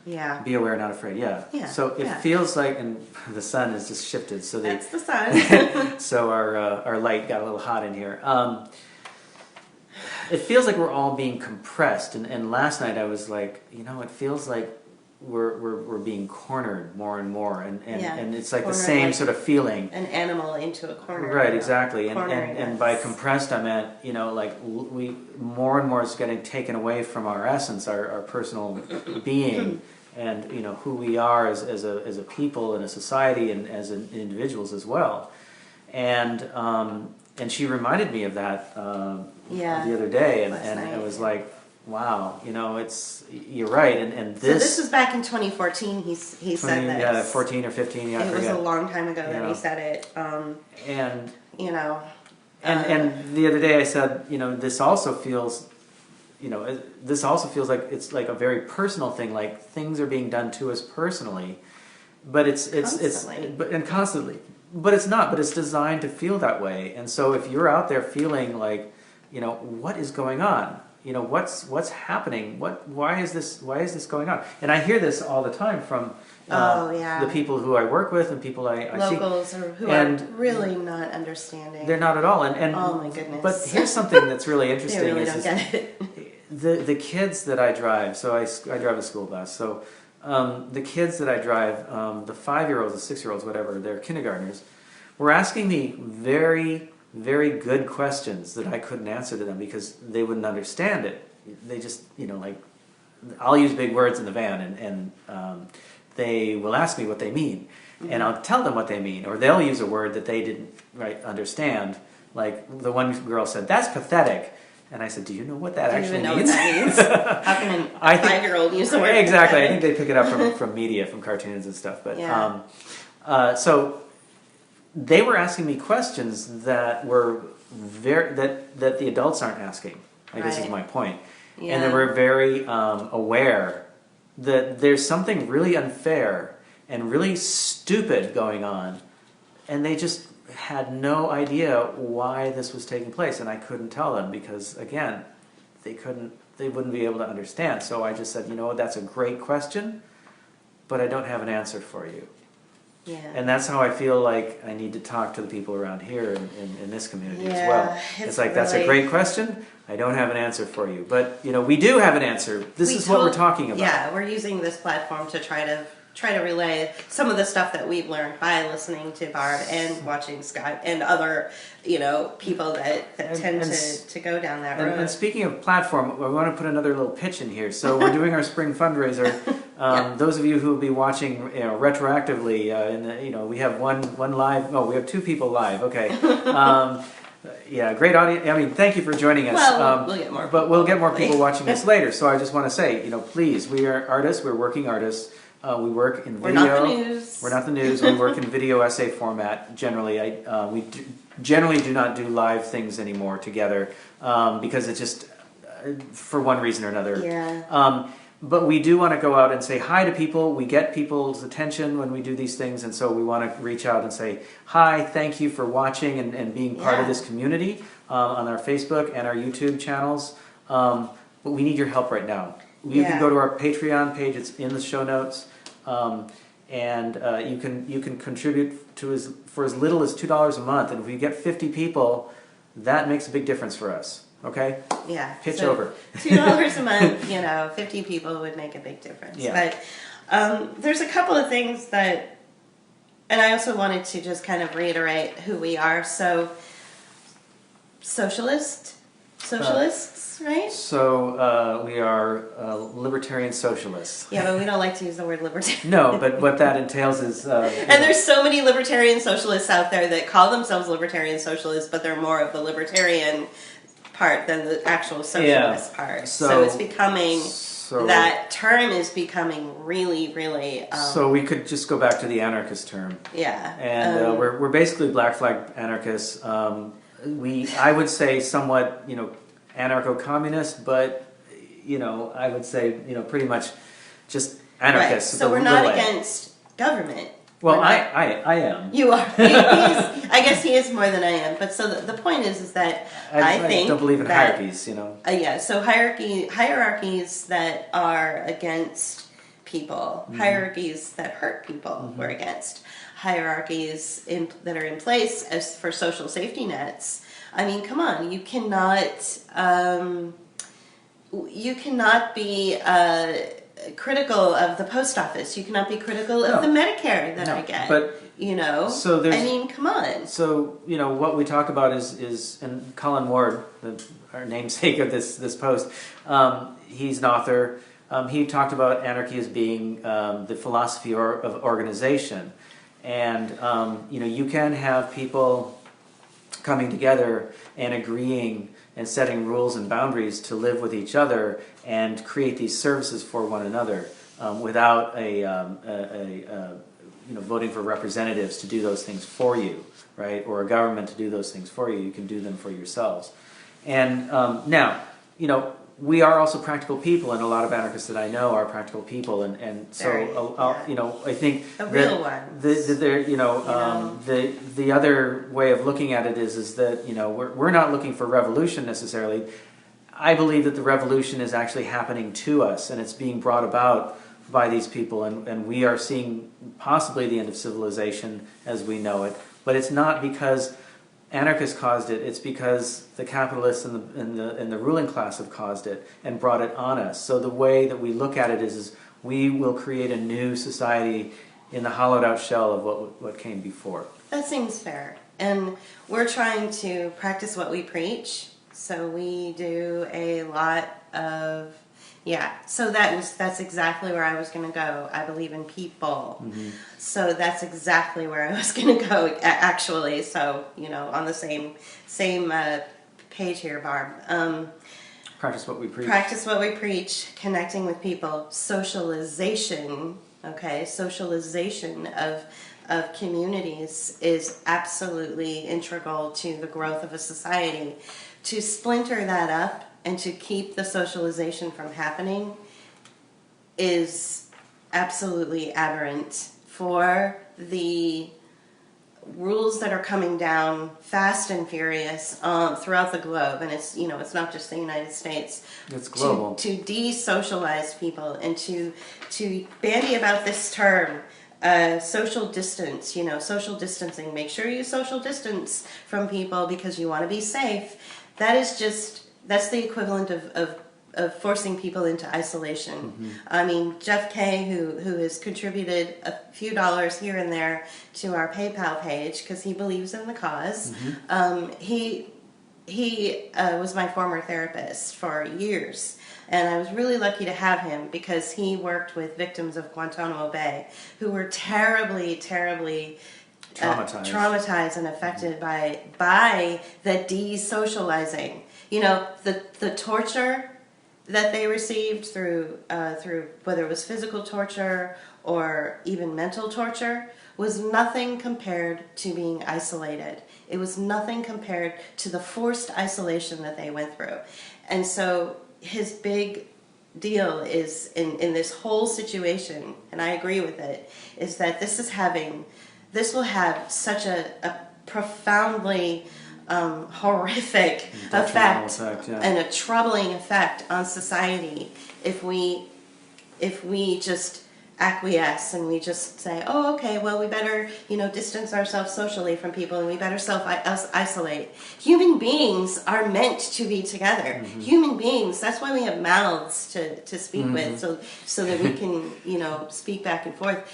Yeah. Be aware, not afraid. Yeah. So it feels like, and the sun has just shifted. So that's the sun. So our light got a little hot in here. It feels like we're all being compressed. And last night I was like, it feels like we're being cornered more and more, and it's like cornered, the same like sort of feeling. An animal into a corner. Right, exactly. And by compressed I meant, we more and more is getting taken away from our essence, our personal being, and who we are as a people and a society and as individuals as well. And she reminded me of that the other day, and I was like, wow, you're right, and this. So this was back in 2014. He said this. Yeah, 14 or 15. Yeah, I forget. It was a long time ago that he said it. And the other day I said, this also feels, like it's like a very personal thing. Like things are being done to us personally, but it's constantly. But it's not. But it's designed to feel that way. And so if you're out there feeling like, what is going on? What's happening? Why is this going on? And I hear this all the time from the people who I work with and people I see. Locals who are really not understanding. They're not at all. And oh my goodness. But here's something that's really interesting. They really don't get it. The kids that I drive, so I drive a school bus. So the kids that I drive, the 5-year-olds, the 6-year-olds, whatever, they're kindergartners, were asking me very, very good questions that I couldn't answer to them because they wouldn't understand it. They just, I'll use big words in the van, and they will ask me what they mean, and I'll tell them what they mean, or they'll use a word that they didn't understand. Like the one girl said, "That's pathetic," and I said, "Do you know what that actually means?" What that means? How can a 5-year-old use the word? Exactly. Pathetic? I think they pick it up from media, from cartoons and stuff. But so. They were asking me questions that were that the adults aren't asking. I guess is my point. Yeah. And they were very aware that there's something really unfair and really stupid going on, and they just had no idea why this was taking place, and I couldn't tell them because again, they couldn't they wouldn't be able to understand. So I just said, you know what, that's a great question, but I don't have an answer for you. Yeah. And that's how I feel like I need to talk to the people around here in this community as well. It's like, that's a great question, I don't have an answer for you. But, you know, we do have an answer. This is what we're talking about. Yeah, we're using this platform to try to relay some of the stuff that we've learned by listening to Barb and watching Skype and other, you know, people that tend to go down that road. And speaking of platform, I want to put another little pitch in here. So we're doing our spring fundraiser. Those of you who will be watching, you know, retroactively, we have one live. No, we have 2 people live. Okay. Yeah, great audience. I mean, thank you for joining us. Well, we'll get more. But we'll get more people watching this later. So I just want to say, you know, please, we are artists. We're working artists. We work in video. We're not the news. We're not the news. We work in video essay format. Generally, we generally do not do live things anymore together because it's just for one reason or another. Yeah. But we do want to go out and say hi to people. We get people's attention when we do these things, and so we want to reach out and say hi, thank you for watching and being part of this community on our Facebook and our YouTube channels. But we need your help right now. You can go to our Patreon page. It's in the show notes. And you can contribute to for as little as $2 a month, and if we get 50 people, that makes a big difference for us. Okay? Yeah. Pitch over. $2 a month, you know, 50 people would make a big difference. Yeah. But there's a couple of things that, and I also wanted to just kind of reiterate who we are. So, socialists, right? So we are libertarian socialists. Yeah, but we don't like to use the word libertarian. No, but what that entails is... and there's so many libertarian socialists out there that call themselves libertarian socialists, but they're more of the libertarian part than the actual socialist part. So it's becoming... that term is becoming really, really... so we could just go back to the anarchist term. Yeah. And we're basically black flag anarchists. I would say somewhat, you know, anarcho-communist, but, you know, I would say, you know, pretty much just anarchists. Right. So we're not against government. Well, I am. You are. I guess he is more than I am. But so the point is that I think don't believe in hierarchies, you know. Yeah. So hierarchies that are against people, hierarchies that hurt people, we're against. Hierarchies that are in place as for social safety nets. I mean, come on, you cannot be critical of the post office. You cannot be critical of the Medicare that I get. But you know, so I mean, come on. So you know what we talk about is and Colin Ward, our namesake of this post, he's an author. He talked about anarchy as being the philosophy of organization, and you know, you can have people coming together and agreeing and setting rules and boundaries to live with each other and create these services for one another without voting for representatives to do those things for you, right? Or a government to do those things for you. You can do them for yourselves. And now, you know, we are also practical people, and a lot of anarchists that I know are practical people, and so you know, I think the real ones. The other way of looking at it is that, you know, we're not looking for revolution necessarily. I believe that the revolution is actually happening to us, and it's being brought about by these people, and we are seeing possibly the end of civilization as we know it. But it's not because anarchists caused it. It's because the capitalists and the ruling class have caused it and brought it on us. So the way that we look at it is we will create a new society in the hollowed out shell of what came before. That seems fair. And we're trying to practice what we preach. So we do a lot of... Yeah, so that's exactly where I was going to go. I believe in people. Mm-hmm. So that's exactly where I was going to go, actually. So, you know, on the same page here, Barb. Practice what we preach. Practice what we preach, connecting with people, socialization, okay? Socialization of communities is absolutely integral to the growth of a society. To splinter that up and to keep the socialization from happening is absolutely aberrant for the rules that are coming down fast and furious throughout the globe, and it's it's not just the United States. It's global. To de-socialize people and to bandy about this term, social distance. Social distancing. Make sure you social distance from people because you want to be safe. That's the equivalent of forcing people into isolation. Mm-hmm. I mean, Jeff Kay, who has contributed a few dollars here and there to our PayPal page because he believes in the cause. Mm-hmm. He was my former therapist for years, and I was really lucky to have him because he worked with victims of Guantanamo Bay who were terribly, terribly traumatized and affected by the desocializing. The torture that they received through whether it was physical torture or even mental torture was nothing compared to being isolated. It was nothing compared to the forced isolation that they went through. And so his big deal is in this whole situation, and I agree with it, is that this will have such a profoundly horrific effect and a troubling effect on society if we just acquiesce and we just say, oh, okay, well, we better distance ourselves socially from people and we better self-isolate. Human beings are meant to be together. Mm-hmm. Human beings, that's why we have mouths to speak mm-hmm. with, so that we can speak back and forth.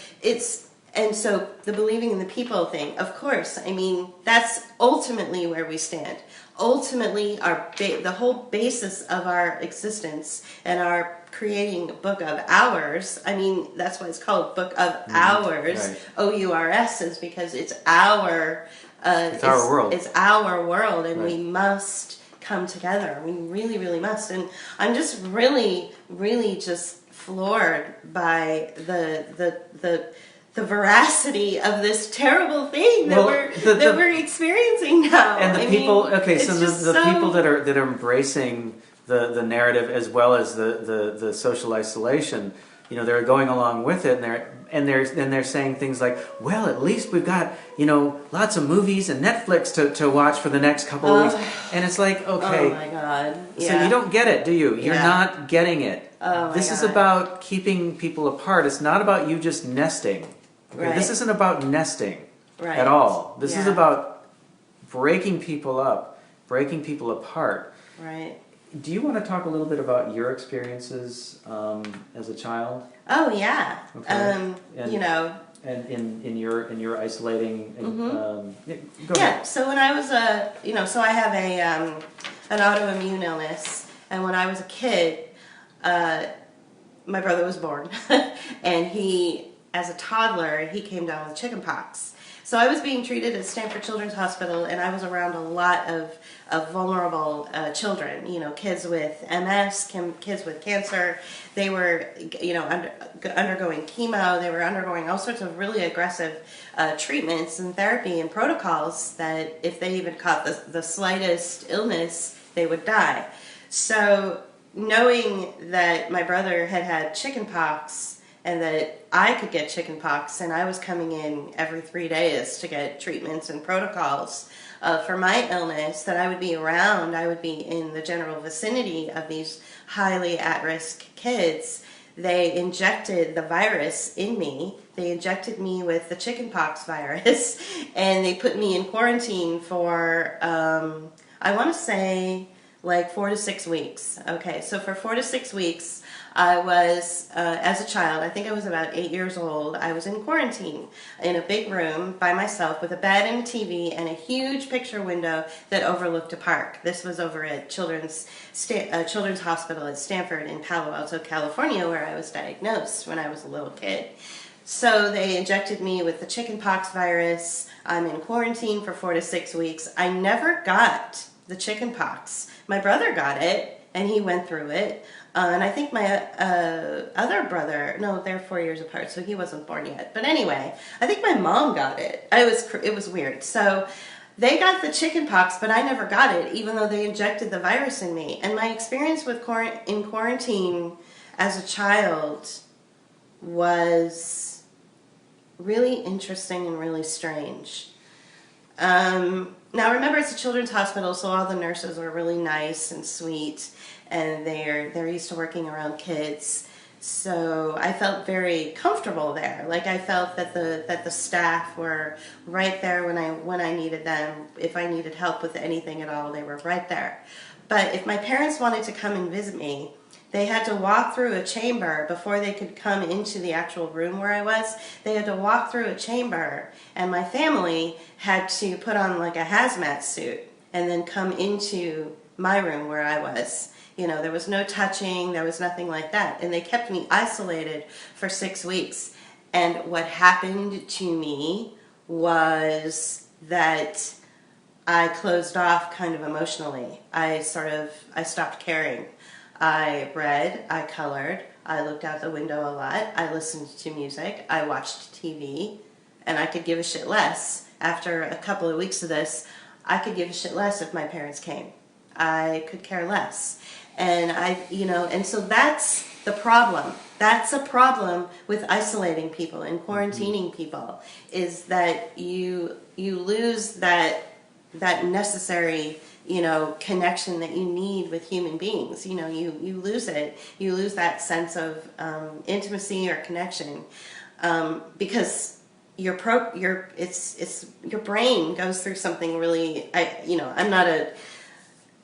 And so the believing in the people thing, of course, I mean, that's ultimately where we stand. Ultimately, the whole basis of our existence and our creating a book of hours, I mean, that's why it's called Book of mm-hmm. Hours, right. OURS, is because it's our world. It's our world, and right. we must come together. We really, really must. And I'm just really, really just floored by the veracity of this terrible thing that we're experiencing now. And the people people that are embracing the narrative as well as the social isolation, they're going along with it, and they're saying things like, well, at least we've got lots of movies and Netflix to watch for the next couple of weeks. And it's like, okay, oh my God, yeah. So you don't get it, do you? You're not getting it. Oh my this God. is about keeping people apart. It's not about you just nesting. Okay? Right. This isn't about nesting right. at all. This is about breaking people up, breaking people apart. Right. Do you want to talk a little bit about your experiences as a child? Oh yeah. Okay. And in your isolating. Mm-hmm. Go ahead. So when I was so I have an autoimmune illness, and when I was a kid, my brother was born, and as a toddler, he came down with chickenpox. So I was being treated at Stanford Children's Hospital, and I was around a lot of vulnerable children, kids with MS, kids with cancer. They were, undergoing chemo. They were undergoing all sorts of really aggressive treatments and therapy and protocols that if they even caught the slightest illness, they would die. So knowing that my brother had chickenpox, and that I could get chickenpox, and I was coming in every 3 days to get treatments and protocols for my illness, that I would be in the general vicinity of these highly at-risk kids. They injected the virus in me. They injected me with the chickenpox virus, and they put me in quarantine for, I want to say, like 4 to 6 weeks. Okay, so for 4 to 6 weeks, I was, as a child, I think I was about 8 years old, I was in quarantine in a big room by myself with a bed and a TV and a huge picture window that overlooked a park. This was over at Children's Hospital at Stanford in Palo Alto, California, where I was diagnosed when I was a little kid. So they injected me with the chickenpox virus. I'm in quarantine for 4 to 6 weeks. I never got the chickenpox. My brother got it, and he went through it. And I think my other brother, no, they're 4 years apart, so he wasn't born yet. But anyway, I think my mom got it. It was weird. So they got the chickenpox, but I never got it, even though they injected the virus in me. And my experience in quarantine as a child was really interesting and really strange. Now remember, it's a children's hospital, so all the nurses are really nice and sweet, and they're used to working around kids. So I felt very comfortable there. Like I felt that the staff were right there when I needed them. If I needed help with anything at all, they were right there. But if my parents wanted to come and visit me, they had to walk through a chamber before they could come into the actual room where I was. They had to walk through a chamber, and my family had to put on like a hazmat suit and then come into my room where I was. You know, there was no touching, there was nothing like that. And they kept me isolated for 6 weeks. And what happened to me was that I closed off kind of emotionally. I stopped caring. I read, I colored, I looked out the window a lot, I listened to music, I watched TV, and I could give a shit less. After a couple of weeks of this, I could give a shit less if my parents came. I could care less. And and so that's the problem. That's a problem with isolating people and quarantining people, is that you lose that necessary connection that you need with human beings. You lose it. You lose that sense of intimacy or connection because your brain goes through something really.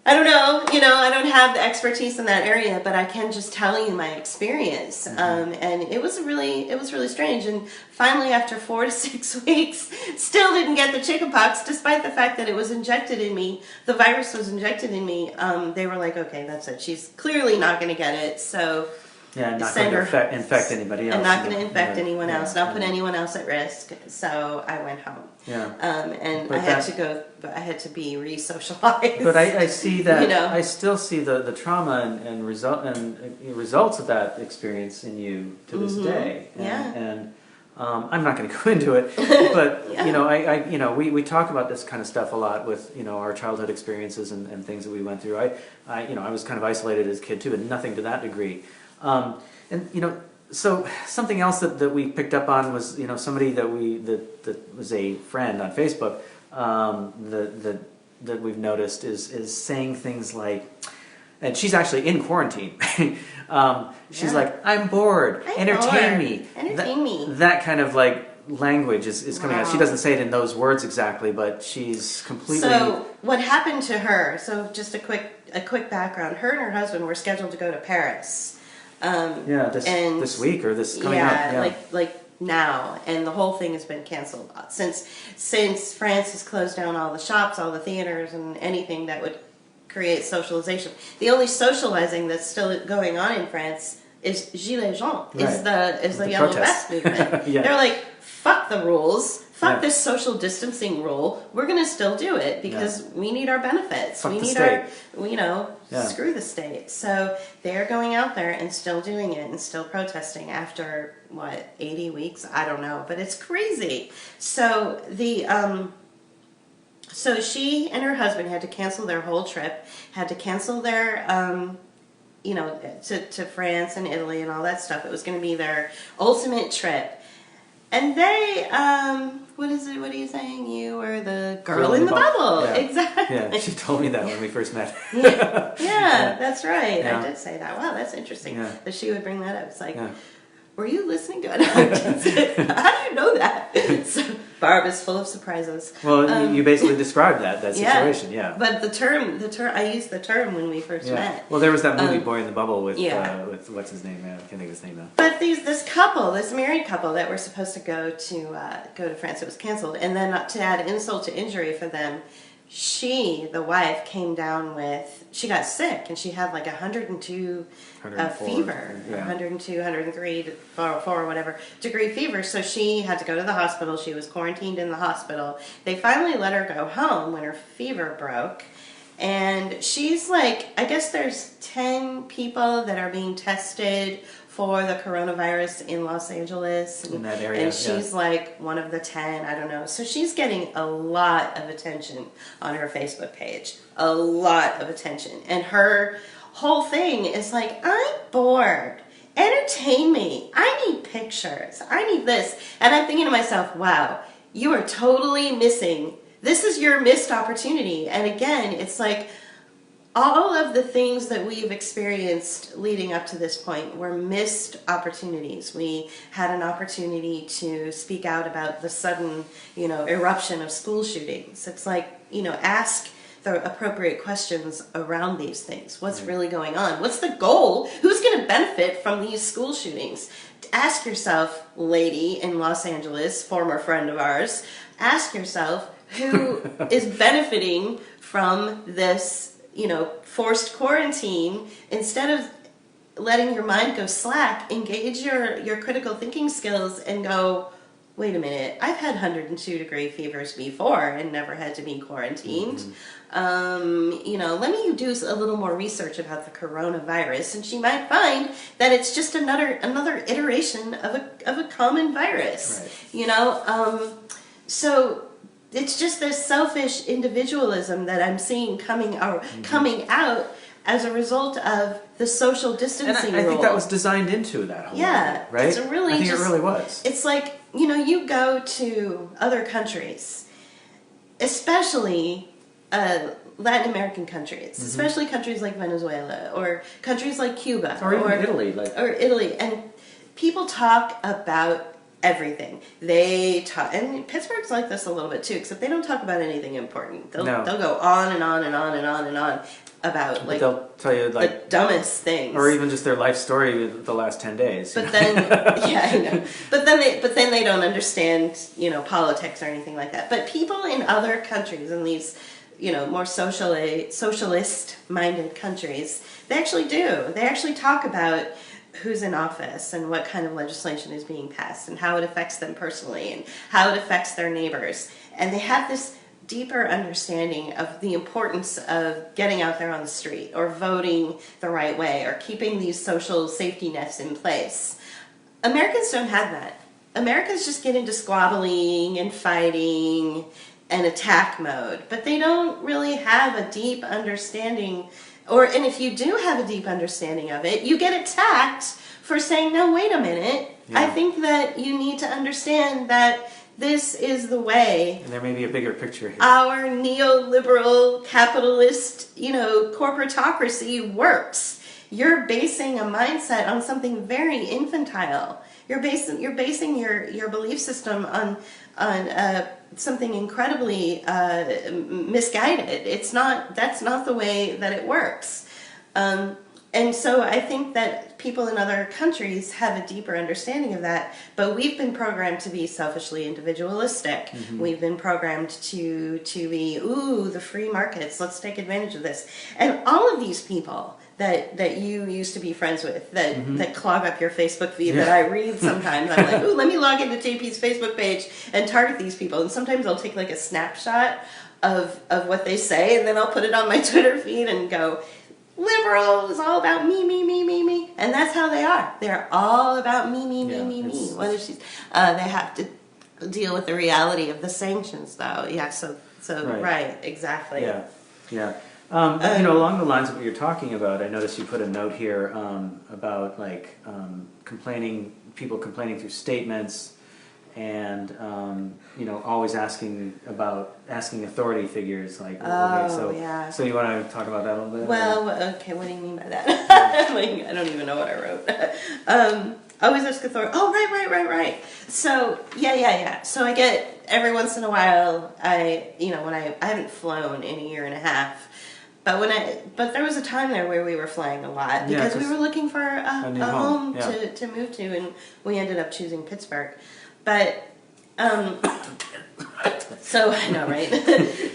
I don't know, I don't have the expertise in that area, but I can just tell you my experience. And it was really strange. And finally, after 4 to 6 weeks, still didn't get the chickenpox, despite the fact that it was injected in me. The virus was injected in me. They were like, okay, that's it. She's clearly not going to get it. So not going to infect anybody else. I'm not going to infect anyone else, not put anyone else at risk. So I went home. Yeah. And I had to be re-socialized. But I see that, I still see the trauma and results of that experience in you to this day. And I'm not going to go into it, but we talk about this kind of stuff a lot with our childhood experiences and things that we went through. I was kind of isolated as a kid too, but nothing to that degree. So something else that we picked up on was somebody that was a friend on Facebook that we've noticed is saying things like, and she's actually in quarantine. She's like, I'm bored. Entertain me. Entertain me. That kind of like language is coming out. She doesn't say it in those words exactly, but she's completely. So what happened to her? So just a quick background. Her and her husband were scheduled to go to Paris. This week or this coming up. Yeah, like now, and the whole thing has been canceled since France has closed down all the shops, all the theaters, and anything that would create socialization. The only socializing that's still going on in France is Gilets Jaunes, is the Yellow Vest movement. They're like, fuck the rules. Fuck this social distancing rule. We're going to still do it because we need our benefits. Fuck we need screw the state. So they're going out there and still doing it and still protesting after 80 weeks? I don't know, but it's crazy. So so she and her husband had to cancel their whole trip, had to cancel their to France and Italy and all that stuff. It was going to be their ultimate trip. And they, what is it? What are you saying? You were the girl in the bubble. Yeah. Exactly. Yeah, she told me that when we first met. Yeah, that's right. Yeah. I did say that. Wow, that's interesting that she would bring that up. It's like, Yeah. were you listening to it? How do you know that? So, Barb is full of surprises. Well, you basically described that situation, yeah. But the term, I used the term when we first met. Well, there was that movie Boy in the Bubble with what's his name? I can't think of his name now. But this married couple that were supposed to go to France, it was canceled. And then to add insult to injury for them, the wife, came down she got sick, and she had like 102 fever, 102, 103, 4, whatever, degree fever. So she had to go to the hospital. She was quarantined in the hospital. They finally let her go home when her fever broke. And she's like, I guess there's 10 people that are being tested for the coronavirus in Los Angeles. In that area, and she's like one of the 10, I don't know. So she's getting a lot of attention on her Facebook page. A lot of attention. And her whole thing is like, I'm bored. Entertain me. I need pictures. I need this. And I'm thinking to myself, wow, you are totally missing this is your missed opportunity. And again, it's like all of the things that we've experienced leading up to this point were missed opportunities. We had an opportunity to speak out about the sudden, eruption of school shootings. It's like, ask the appropriate questions around these things. What's really going on? What's the goal? Who's going to benefit from these school shootings? Ask yourself, lady in Los Angeles, former friend of ours, ask yourself who is benefiting from this, forced quarantine. Instead of letting your mind go slack, engage your critical thinking skills and go, wait a minute, I've had 102-degree fevers before and never had to be quarantined. Let me do a little more research about the coronavirus, and she might find that it's just another iteration of a common virus. Right. So it's just this selfish individualism that I'm seeing coming out as a result of the social distancing rule. I think rule. that was designed into that whole movement, right? It's really I think it really was. It's like, you go to other countries, especially Latin American countries, especially countries like Venezuela or countries like Cuba or even Italy, and people talk about everything. They talk, and Pittsburgh's like this a little bit too, except they don't talk about anything important. They'll go on and on and on and on and on about they'll tell you the dumbest things, or even just their life story the last 10 days. But then, I know. But then they don't understand, politics or anything like that. But people in other countries, in these, more socialist-minded countries, they actually do. They actually talk about who's in office and what kind of legislation is being passed and how it affects them personally and how it affects their neighbors. And they have this deeper understanding of the importance of getting out there on the street or voting the right way or keeping these social safety nets in place. Americans don't have that. Americans just get into squabbling and fighting and attack mode, but they don't really have a deep understanding, and if you do have a deep understanding of it, you get attacked for saying, no, wait a minute, I think that you need to understand that this is the way. And there may be a bigger picture here. Our neoliberal capitalist, corporatocracy works. You're basing a mindset on something very infantile. You're basing your belief system on something incredibly misguided. That's not the way that it works. And so I think that people in other countries have a deeper understanding of that, but we've been programmed to be selfishly individualistic. We've been programmed to be, the free markets, let's take advantage of this. And all of these people that you used to be friends with, that clog up your Facebook feed, that I read sometimes, I'm like, let me log into JP's Facebook page and target these people. And sometimes I'll take like a snapshot of what they say, and then I'll put it on my Twitter feed and go, liberal is all about me. And that's how they are. They're all about me. What is she? They have to deal with the reality of the sanctions, though. Yeah, so right, exactly. Yeah. Along the lines of what you're talking about, I noticed you put a note here about people complaining through statements, and always asking authority figers, like, so you want to talk about that a little bit? Well, okay, what do you mean by that? I don't even know what I wrote. Always ask authority. Oh, right. So yeah. So I get every once in a while, I haven't flown in a year and a half. But there was a time there where we were flying a lot because we were looking for a home to move to, and we ended up choosing Pittsburgh. But so I know, right?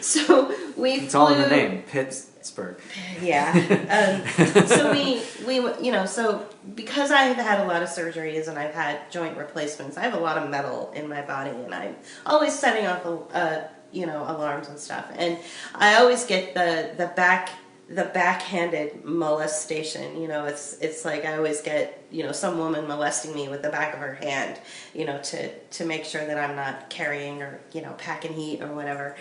So we it's all in the name, Pittsburgh. Yeah. So so because I've had a lot of surgeries and I've had joint replacements, I have a lot of metal in my body, and I'm always setting off alarms and stuff. And I always get the backhanded molestation. It's like I always get, some woman molesting me with the back of her hand, to make sure that I'm not carrying or, packing heat or whatever,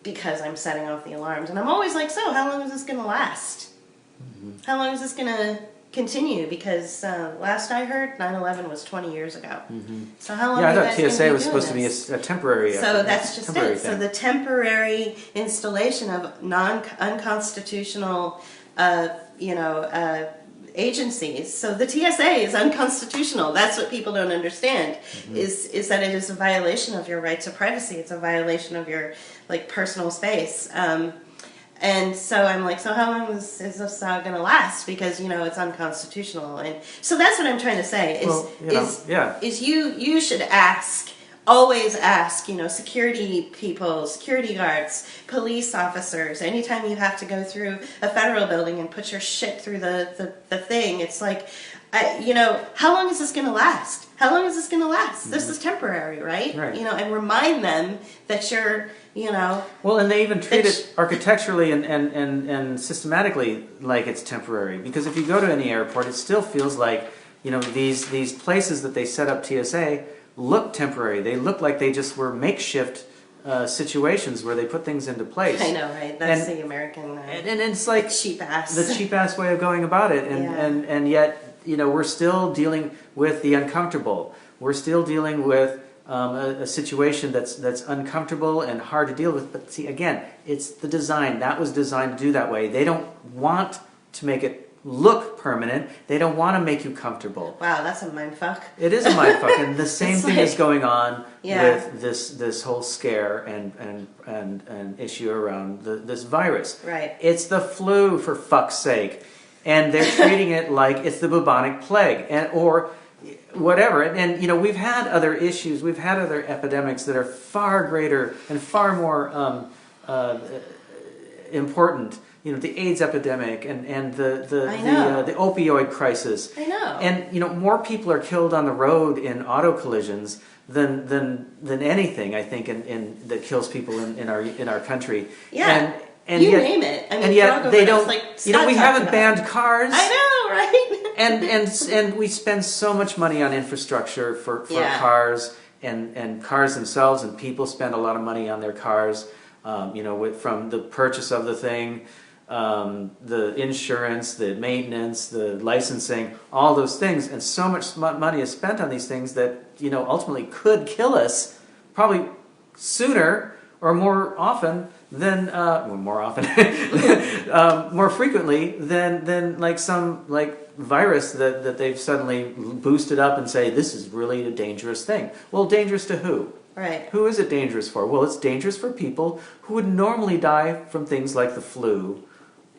because I'm setting off the alarms. And I'm always like, so how long is this going to last? How long is this going to continue because last I heard, 9/11 was 20 years ago. So how long? Yeah, I are you thought guys gonna TSA be was doing supposed to be this? a temporary. So that's just temporary it. So thing. the temporary installation of unconstitutional, agencies. So the TSA is unconstitutional. That's what people don't understand. Is that it is a violation of your right to privacy. It's a violation of your personal space. And so I'm like, so how long is this going to last? Because it's unconstitutional, and so that's what I'm trying to say. Is you should always ask, security people, security guards, police officers. Anytime you have to go through a federal building and put your shit through the thing, it's like, how long is this going to last? How long is this going to last? This is temporary, right? Right. And remind them that you're. Well, and they even treat it architecturally and systematically like it's temporary. Because if you go to any airport, it still feels like, these places that they set up TSA look temporary. They look like they just were makeshift situations where they put things into place. I know, right? That's the American and it's like cheap ass. The cheap ass way of going about it. And yet, we're still dealing with the uncomfortable. We're still dealing with a situation that's uncomfortable and hard to deal with. But see, again, it's the design. That was designed to do that way. They don't want to make it look permanent. They don't want to make you comfortable. Wow, that's a mindfuck. It is a mindfuck, and the same thing is going on with this whole scare and issue around this virus. Right. It's the flu, for fuck's sake, and they're treating it like it's the bubonic plague, or whatever. And we've had other issues, we've had other epidemics that are far greater and far more important. The AIDS epidemic and the opioid crisis. I know. And more people are killed on the road in auto collisions than anything, I think, in that kills people in our country. Yeah. And you yet, name it. I mean, and yet they don't. We haven't banned it. cars. I know, right? and we spend so much money on infrastructure for cars and cars themselves, and people spend a lot of money on their cars. From the purchase of the thing, the insurance, the maintenance, the licensing, all those things, and so much money is spent on these things that ultimately could kill us, probably sooner or more often than more frequently than some virus that they've suddenly boosted up and say this is really a dangerous thing. Well, dangerous to who? Right. Who is it dangerous for? Well, it's dangerous for people who would normally die from things like the flu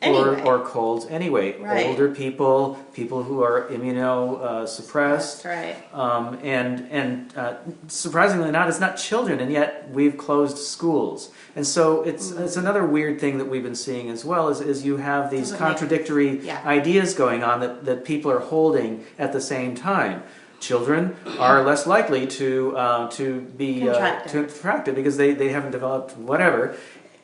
or colds anyway. Right. Older people, people who are immunosuppressed. That's right. And surprisingly it's not children, and yet we've closed schools. And so it's another weird thing that we've been seeing as well is you have these contradictory ideas going on that people are holding at the same time. Children are less likely to be contracted because they haven't developed whatever,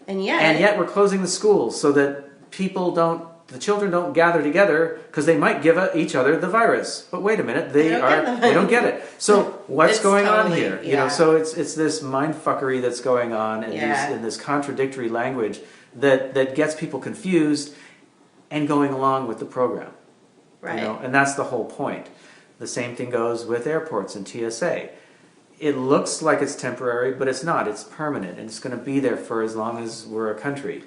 and yet we're closing the schools so that the children don't gather together because they might give each other the virus. But wait a minute, they don't get it. So what's going on here? So it's this mindfuckery that's going on in this contradictory language that gets people confused and going along with the program. Right. And that's the whole point. The same thing goes with airports and TSA. It looks like it's temporary, but it's not. It's permanent, and it's going to be there for as long as we're a country.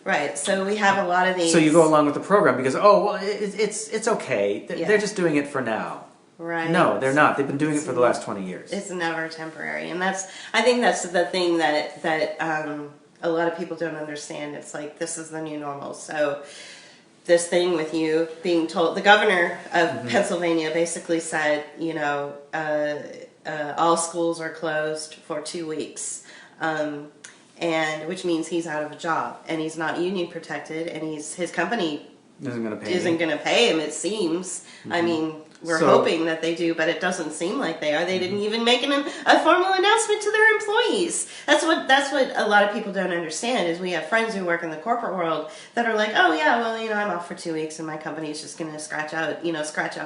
Right. So we have a lot of these. So you go along with the program because it's okay. They're just doing it for now. Right. No, they're not. They've been doing it for the last 20 years. It's never temporary, and I think that's the thing that a lot of people don't understand. It's like this is the new normal. So. This thing with you being told, the governor of Pennsylvania basically said, all schools are closed for 2 weeks, and which means he's out of a job and he's not union protected, and his company isn't going to pay him. It seems. I mean, we're hoping that they do, but it doesn't seem like they are. They didn't even make a formal announcement to their employees. That's what a lot of people don't understand. Is we have friends who work in the corporate world that are like, oh yeah, well I'm off for 2 weeks and my company is just going to scratch out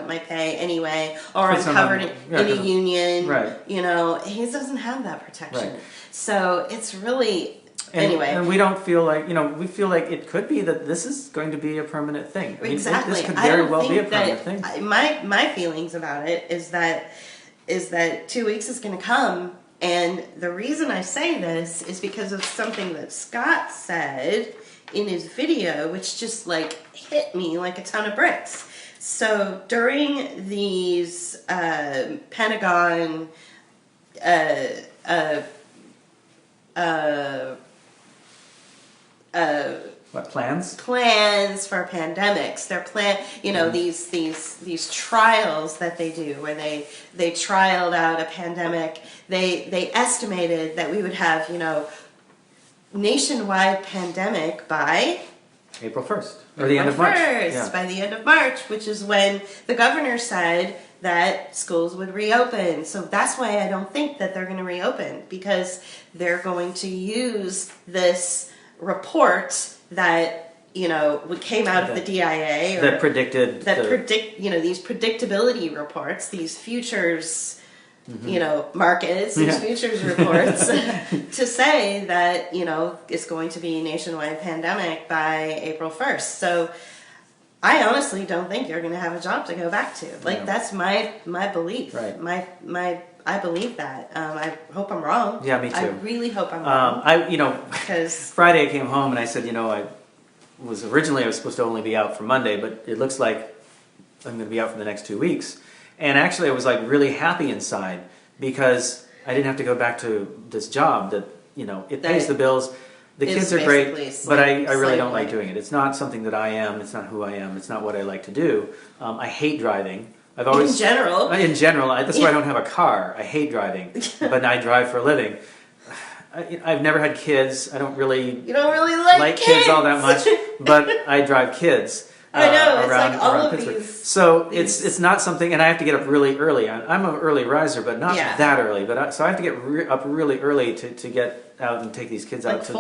my pay anyway, or I'm covered in a union. Right. He doesn't have that protection. Right. So it's really. Anyway. And we don't feel like, we feel like it could be that this is going to be a permanent thing. I mean, Exactly. this could very well be a permanent thing. My feelings about it is that 2 weeks is going to come, and the reason I say this is because of something that Scott said in his video, which just like hit me like a ton of bricks. So during these Pentagon what plans? Plans for pandemics. They're these trials that they do where they trialed out a pandemic. They estimated that we would have, nationwide pandemic by April 1st or the end of March. By the end of March, which is when the governor said that schools would reopen. So that's why I don't think that they're going to reopen, because they're going to use this report that came out of the DIA that predicted these predictability reports, these futures markets, these futures reports to say that it's going to be a nationwide pandemic by April 1st. So I honestly don't think you're going to have a job to go back to. That's my belief. Right. I believe that. I hope I'm wrong. Yeah, me too. I really hope I'm wrong. Because Friday I came home and I said, I was supposed to only be out for Monday, but it looks like I'm going to be out for the next 2 weeks. And actually I was like really happy inside because I didn't have to go back to this job that, it pays the bills. The kids are great, but I really don't like doing it. It's not something that I am. It's not who I am. It's not what I like to do. I hate driving. I've always, in general, that's why I don't have a car. I hate driving, but I drive for a living. I've never had kids. You don't really like kids all that much, but I drive kids. I know, it's around, like all around of Pittsburgh. these. So it's not something, and I have to get up really early. I'm an early riser, but not that early. So I have to get up really early to get out and take these kids out to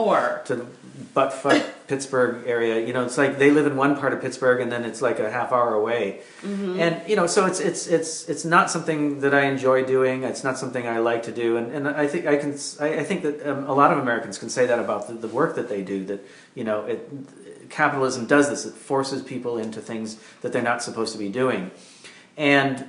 the buttfuck Pittsburgh area. It's like they live in one part of Pittsburgh, and then it's like a half hour away. Mm-hmm. And so it's not something that I enjoy doing. It's not something I like to do. And I think I think that a lot of Americans can say that about the work that they do. That capitalism does this. It forces people into things that they're not supposed to be doing. And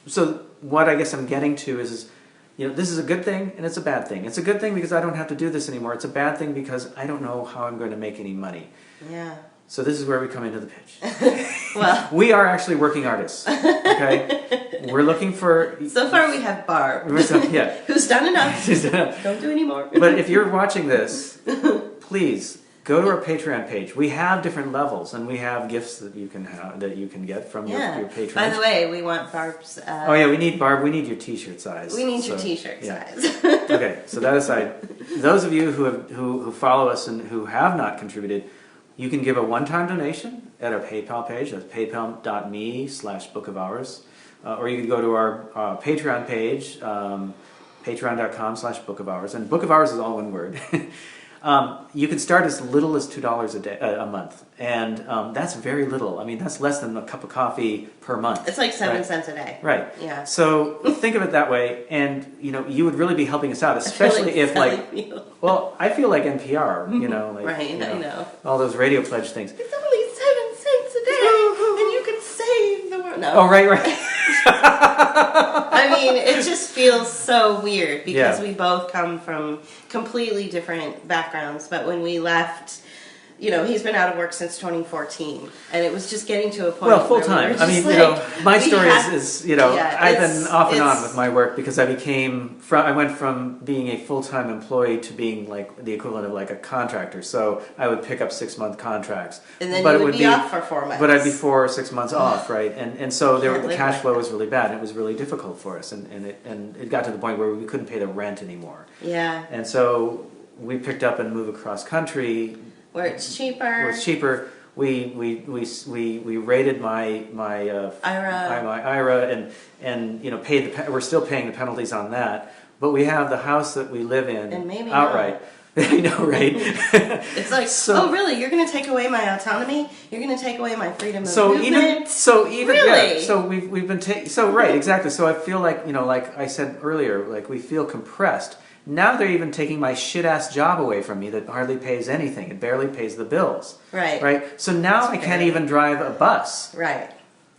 so what I guess I'm getting to is this is a good thing and it's a bad thing. It's a good thing because I don't have to do this anymore. It's a bad thing because I don't know how I'm going to make any money. Yeah. So this is where we come into the pitch. Well, we are actually working artists. Okay? We're looking for... So far we have Barb. Yeah. Who's done enough. Don't do any more. But if you're watching this, please go to our Patreon page. We have different levels, and we have gifts that you can get from your patrons. By the way, we want Barb's. We need Barb. We need your T-shirt size. We need your T-shirt size. Okay, so that aside, those of you who follow us and who have not contributed, you can give a one-time donation at our PayPal page. That's paypal.me/bookofhours, or you can go to our Patreon page, patreon.com/bookofhours, and Book of Hours is all one word. You can start as little as $2 a month, and that's very little. I mean, that's less than a cup of coffee per month. It's like 7 cents a day. Right. Yeah. So think of it that way, and you would really be helping us out, especially if well, I feel like NPR. Right. I know. All those radio pledge things. It's only 7 cents a day, and you can save the world. No. Oh, right. I mean, it just feels so weird because we both come from completely different backgrounds. But when we left, he's been out of work since 2014, and it was just getting to a point. Well, full time. I mean, my story is I've been off and on with my work because I went from being a full-time employee to being like the equivalent of like a contractor. So I would pick up 6-month contracts, and then you would be off for 4 months. But I'd be 4 or 6 months off, right? And so the cash flow was really bad. And it was really difficult for us, and it got to the point where we couldn't pay the rent anymore. Yeah. And so we picked up and moved across country. Where it's cheaper. We raided my IRA and we're still paying the penalties on that, but we have the house that we live in and maybe outright. I know, right? It's like, oh, really? You're going to take away my autonomy? You're going to take away my freedom of movement? Really? So we've been right, exactly. So I feel like like I said earlier, like we feel compressed Now they're even taking my shit-ass job away from me that hardly pays anything. It barely pays the bills. Right. Right? So now I can't even drive a bus. Right.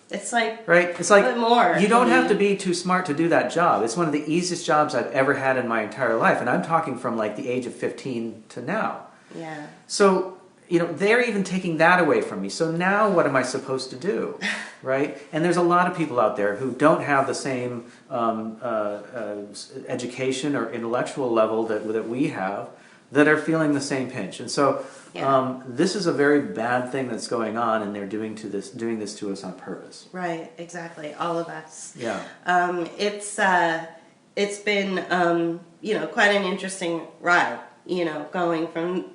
It's like... Right? It's like, more. you don't have to be too smart to do that job. It's one of the easiest jobs I've ever had in my entire life. And I'm talking from like the age of 15 to now. Yeah. So, they're even taking that away from me. So now what am I supposed to do? Right? And there's a lot of people out there who don't have the same education or intellectual level that we have that are feeling the same pinch. And so this is a very bad thing that's going on, and they're doing this to us on purpose. Right, exactly. All of us. Yeah. It's been quite an interesting ride, going from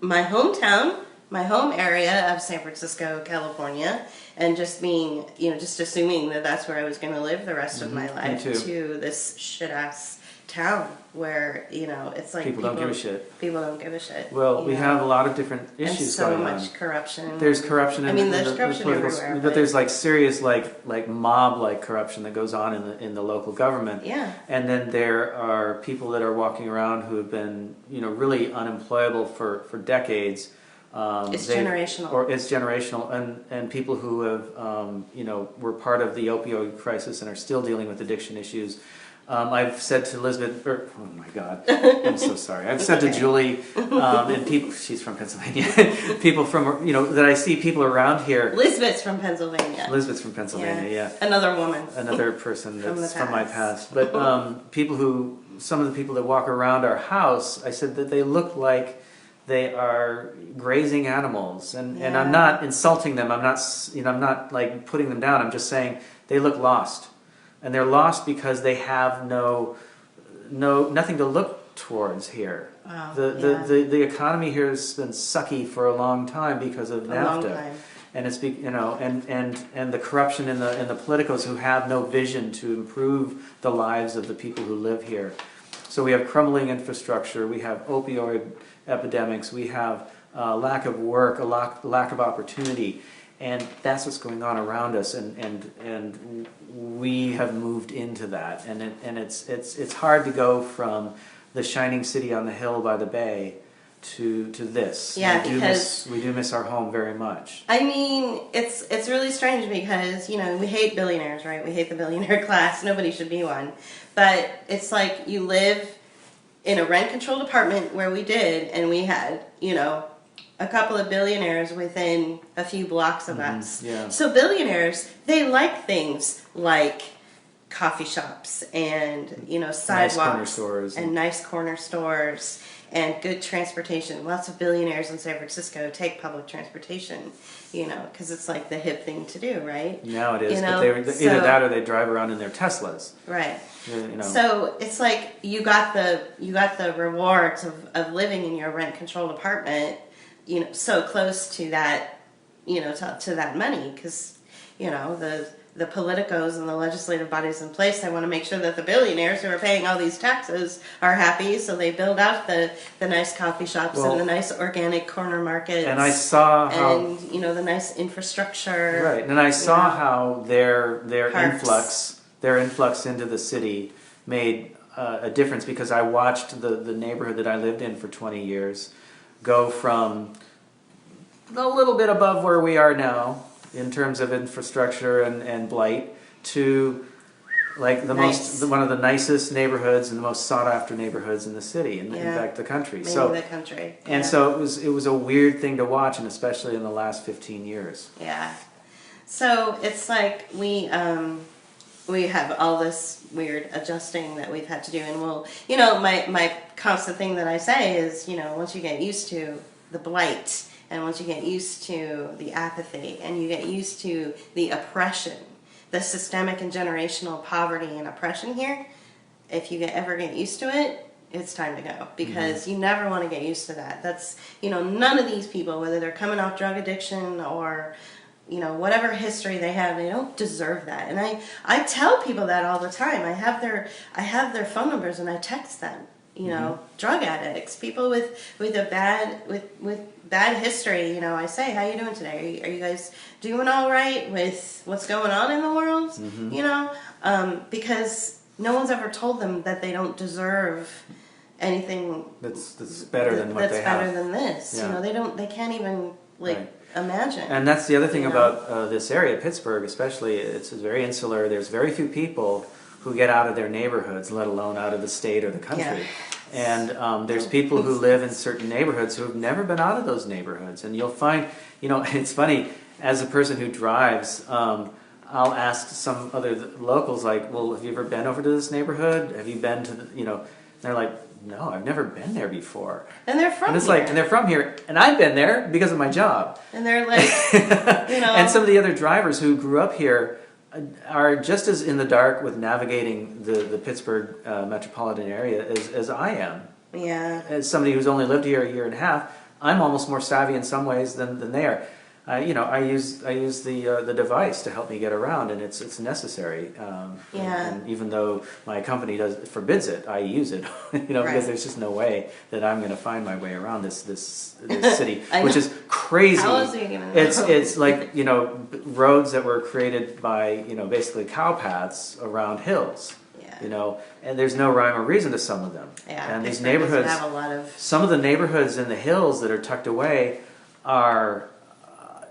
my hometown, my home area of San Francisco, California, and just being, just assuming that that's where I was going to live the rest of my life, to this shit-ass town where, it's like people don't give a shit. People don't give a shit. Well, we have a lot of different issues going on. And so much corruption. There's corruption in there's the corruption political, everywhere. but there's like serious like mob-like corruption that goes on in the local government. Yeah. And then there are people that are walking around who have been, really unemployable for decades. It's generational. Or it's generational, and people who have, were part of the opioid crisis and are still dealing with addiction issues. I've said to Elizabeth, oh my God, I'm so sorry. I've said to Julie, and people, she's from Pennsylvania, people from, that I see people around here. Elizabeth's from Pennsylvania. Elizabeth's from Pennsylvania, yeah. Another woman. Another person that's from my past. But some of the people that walk around our house, I said that they look like they are grazing animals, and I'm not insulting them. I'm not like putting them down. I'm just saying they look lost. And they're lost because they have nothing to look towards here. Wow. The economy here has been sucky for a long time because of NAFTA, and it's and the corruption in the politicos who have no vision to improve the lives of the people who live here. So we have crumbling infrastructure, we have opioid epidemics, we have lack of work, a lack of opportunity. And that's what's going on around us, and we have moved into that, and it's hard to go from the shining city on the hill by the bay to this. Yeah, because we do miss our home very much. I mean, it's really strange because we hate billionaires, right? We hate the billionaire class. Nobody should be one, but it's like you live in a rent-controlled apartment where we did, and we had a couple of billionaires within a few blocks of us. Yeah. So billionaires, they like things like coffee shops and sidewalks, nice corner stores, and nice corner stores and good transportation. Lots of billionaires in San Francisco take public transportation, because it's like the hip thing to do, right? Now it is, but either that or they drive around in their Teslas. Right. So it's like you got the rewards of living in your rent-controlled apartment, so close to that, to that money, because, the politicos and the legislative bodies in place, they want to make sure that the billionaires who are paying all these taxes are happy, so they build out the nice coffee shops and the nice organic corner markets. And I saw how... And, the nice infrastructure. Right, and I saw how their influx into the city made a difference, because I watched the neighborhood that I lived in for 20 years go from a little bit above where we are now in terms of infrastructure and blight to like one of the nicest neighborhoods and the most sought after neighborhoods in the city, in fact the country. Maybe the country. And so it was a weird thing to watch, and especially in the last 15 years. Yeah. So it's like we have all this weird adjusting that we've had to do, and my constant thing that I say is, once you get used to the blight, and once you get used to the apathy, and you get used to the oppression, the systemic and generational poverty and oppression here, if you ever get used to it, it's time to go, because you never want to get used to that. That's, none of these people, whether they're coming off drug addiction or whatever history they have, they don't deserve that. And I tell people that all the time. I have their phone numbers and I text them. Drug addicts, people with bad history. I say, how you doing today? Are you guys doing all right with what's going on in the world? Because no one's ever told them that they don't deserve anything that's better than what they have. That's better than this. Yeah. You know, they can't even imagine. And that's the other thing you know? about this area, Pittsburgh especially. It's very insular. There's very few people who get out of their neighborhoods, let alone out of the state or the country. And there's people who live in certain neighborhoods who have never been out of those neighborhoods. And you'll find, it's funny, as a person who drives, I'll ask some other locals, like, well, have you ever been over to this neighborhood? Have you been to they're like, no, I've never been there before. And they're from here. And they're from here, and I've been there because of my job. And they're like, And some of the other drivers who grew up here are just as in the dark with navigating the Pittsburgh metropolitan area as I am. Yeah. As somebody who's only lived here a year and a half, I'm almost more savvy in some ways than they are. I use the device to help me get around, and it's necessary. And even though my company forbids it, I use it. Because there's just no way that I'm going to find my way around this city, which is crazy. How else are you going to know? It's like roads that were created by basically cow paths around hills. And there's no rhyme or reason to some of them. Yeah, and these neighborhoods have a lot of... Some of the neighborhoods in the hills that are tucked away are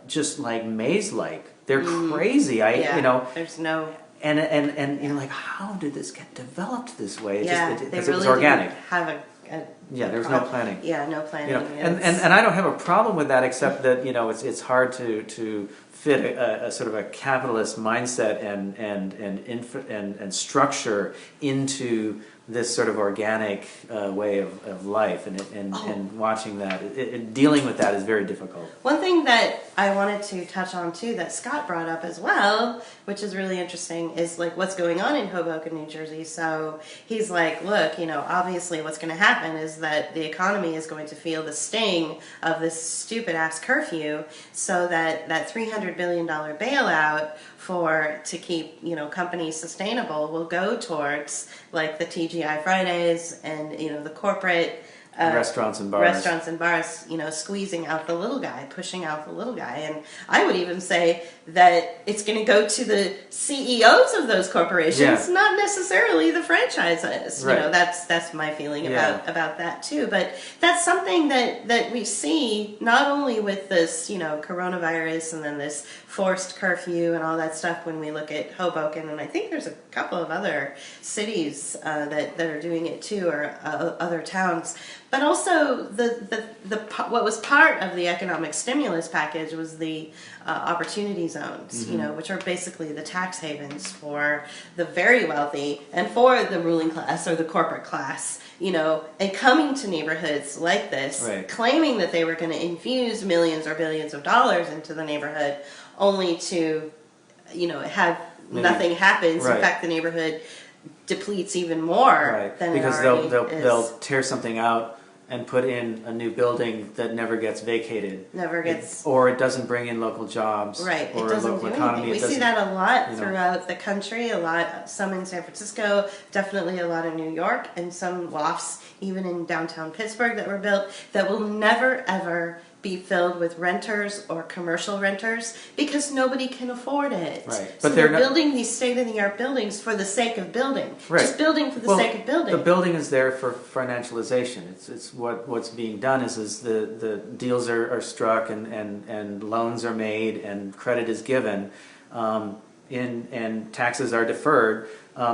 just like maze-like. They're crazy. There's no... And you're like, how did this get developed this way? They really it's organic. Didn't have there's no planning. Yeah, no planning. And I don't have a problem with that, except that it's hard to fit a sort of a capitalist mindset and structure into this sort of organic way of life, and watching that, dealing with that is very difficult. One thing that I wanted to touch on too that Scott brought up as well, which is really interesting, is like what's going on in Hoboken, New Jersey. So he's like, look, obviously what's going to happen is that the economy is going to feel the sting of this stupid ass curfew, so that $300 billion bailout to keep companies sustainable will go towards like the TGI Fridays and the corporate restaurants and bars, squeezing out the little guy, pushing out the little guy. And I would even say that it's going to go to the CEOs of those corporations, not necessarily the franchises. Right. That's my feeling about that too. But that's something that we see not only with this coronavirus and then this forced curfew and all that stuff when we look at Hoboken, and I think there's a couple of other cities that are doing it too, or other towns. But also what was part of the economic stimulus package was the opportunity zones, which are basically the tax havens for the very wealthy and for the ruling class or the corporate class, and coming to neighborhoods like this, claiming that they were going to infuse millions or billions of dollars into the neighborhood, only to, have nothing happens. In fact, the neighborhood depletes even more than because it already is. They'll tear something out and put in a new building that never gets vacated. Or it doesn't bring in local jobs. Right. Or it doesn't local do economy. anything. We see that a lot throughout the country, some in San Francisco, definitely a lot in New York, and some lofts even in downtown Pittsburgh that were built that will never ever be filled with renters or commercial renters because nobody can afford it. Right. So they're building these state-of-the-art buildings for the sake of building. Right. Just building for the sake of building. The building is there for financialization. It's what's being done is the deals are struck and loans are made and credit is given and taxes are deferred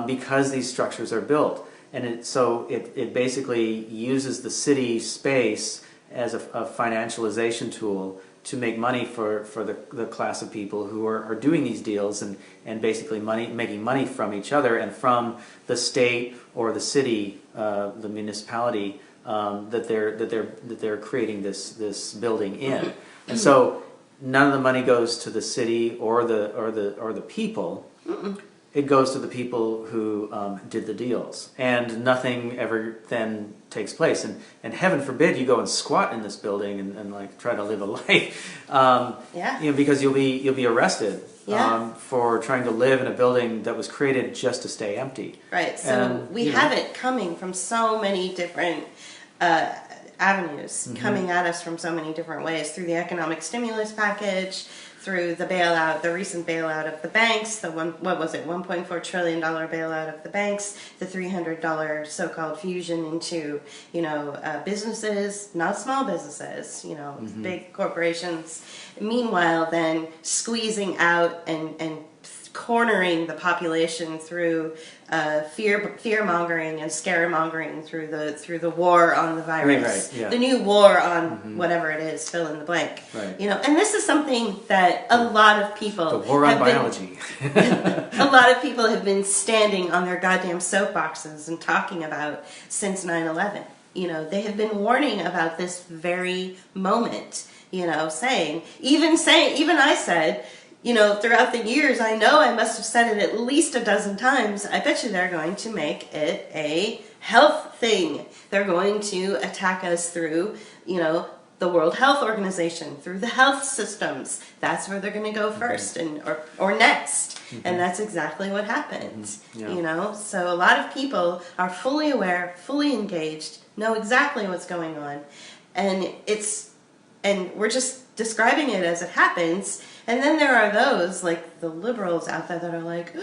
because these structures are built. And it basically uses the city space as a financialization tool to make money for the class of people who are doing these deals and basically making money from each other and from the state or the city, the municipality that they're creating this building in. And so none of the money goes to the city or the people. It goes to the people who did the deals, and nothing ever then takes place. And heaven forbid you go and squat in this building and like try to live a life, because you'll be arrested for trying to live in a building that was created just to stay empty. Right. So we have it coming from so many different avenues, coming at us from so many different ways, through the economic stimulus package, through the bailout, the recent bailout of the banks, $1.4 trillion bailout of the banks, the $300 so-called fusion into, businesses, not small businesses, big corporations. Meanwhile, then squeezing out and cornering the population through fear mongering and scaremongering through the war on the virus, right, yeah. the new war on whatever it is, fill in the blank. Right. And this is something that a lot of people the war on biology. A lot of people have been standing on their goddamn soapboxes and talking about since 9/11. They have been warning about this very moment. Even I said, throughout the years, I know I must have said it at least a dozen times. I bet you they're going to make it a health thing. They're going to attack us through, the World Health Organization, through the health systems. That's where they're going to go first or next. And that's exactly what happened. Yeah. So a lot of people are fully aware, fully engaged, know exactly what's going on. And we're just describing it as it happens. And then there are those, like the liberals out there, that are like,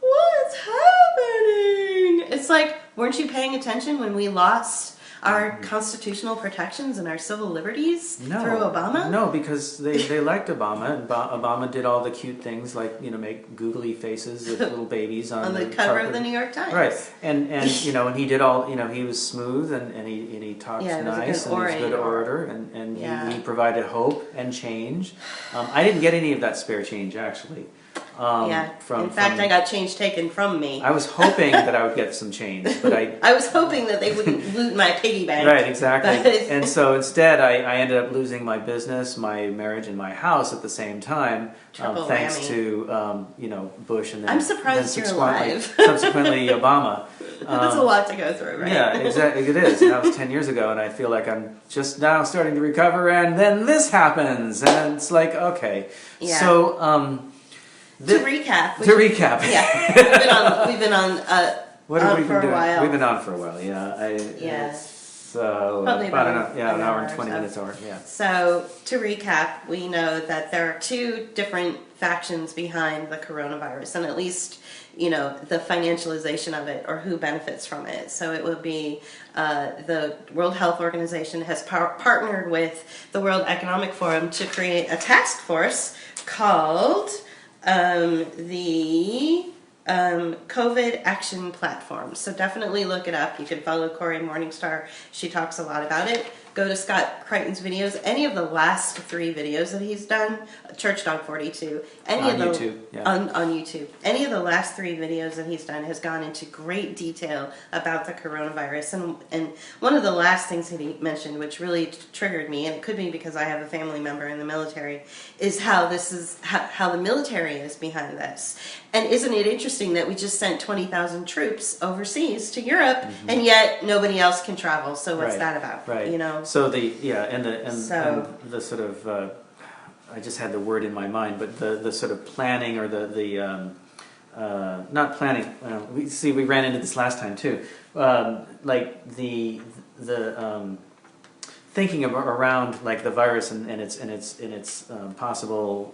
what's happening? It's like, weren't you paying attention when we lost our constitutional protections and our civil liberties through Obama? No, because they liked Obama, and Obama did all the cute things like, make googly faces of little babies on the cover of the New York Times. Right. And he did all, he was smooth and he talked nice and he was a good orator and he provided hope and change. I didn't get any of that spare change, actually. In fact, I got change taken from me. I was hoping that I would get some change, but I was hoping that they wouldn't loot my piggy bank. Right, exactly. And so instead, I ended up losing my business, my marriage, and my house at the same time, thanks to Bush and then I'm surprised you're alive. Subsequently, Obama. That's a lot to go through, right? Yeah, exactly. It is. And that was 10 years ago, and I feel like I'm just now starting to recover, and then this happens, and it's like, okay. Yeah. So. To recap. Yeah. We've been on what have we for been doing? a while. We've been on for a while, yeah. So probably about an hour and 20 so. minutes over, yeah. So to recap, we know that there are two different factions behind the coronavirus, and at least the financialization of it or who benefits from it. So it would be the World Health Organization has partnered with the World Economic Forum to create a task force called the COVID Action Platform. So definitely look it up. You can follow Corey Morningstar. She talks a lot about it. Go to Scott Crichton's videos. Any of the last 3 videos that he's done, Church Dog 42, YouTube, on YouTube. Any of the last 3 videos that he's done has gone into great detail about the coronavirus. And one of the last things that he mentioned, which really triggered me, and it could be because I have a family member in the military, is how the military is behind this. And isn't it interesting that we just sent 20,000 troops overseas to Europe, and yet nobody else can travel? So what's that about? Right. So the sort of I just had the word in my mind, but the sort of planning or the not planning. We ran into this last time too. Like the thinking around like the virus and its possible.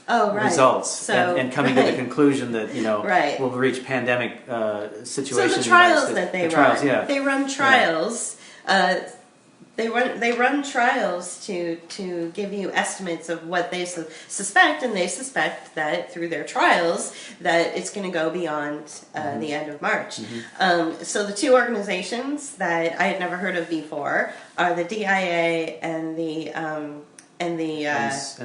results and coming to the conclusion that we'll reach pandemic situations. So the trials that they run, yeah. They run trials. They run trials to give you estimates of what they suspect, and they suspect that through their trials that it's going to go beyond the end of March. So the 2 organizations that I had never heard of before are the DIA and the NCMI.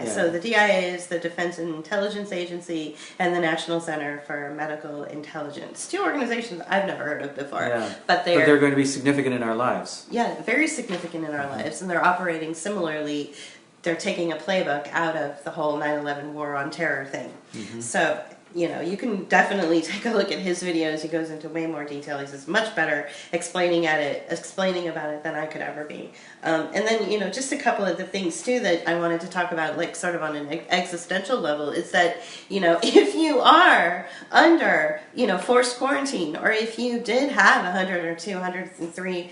So the DIA is the Defense Intelligence Agency, and the National Center for Medical Intelligence. 2 organizations I've never heard of before, but they're going to be significant in our lives. Yeah, very significant in our lives, and they're operating similarly. They're taking a playbook out of the whole 9/11 war on terror thing. So you can definitely take a look at his videos. He goes into way more detail. He's much better explaining about it than I could ever be. And then, just a couple of the things too that I wanted to talk about, like sort of on an existential level, is that, if you are under, forced quarantine, or if you did have 100 or 203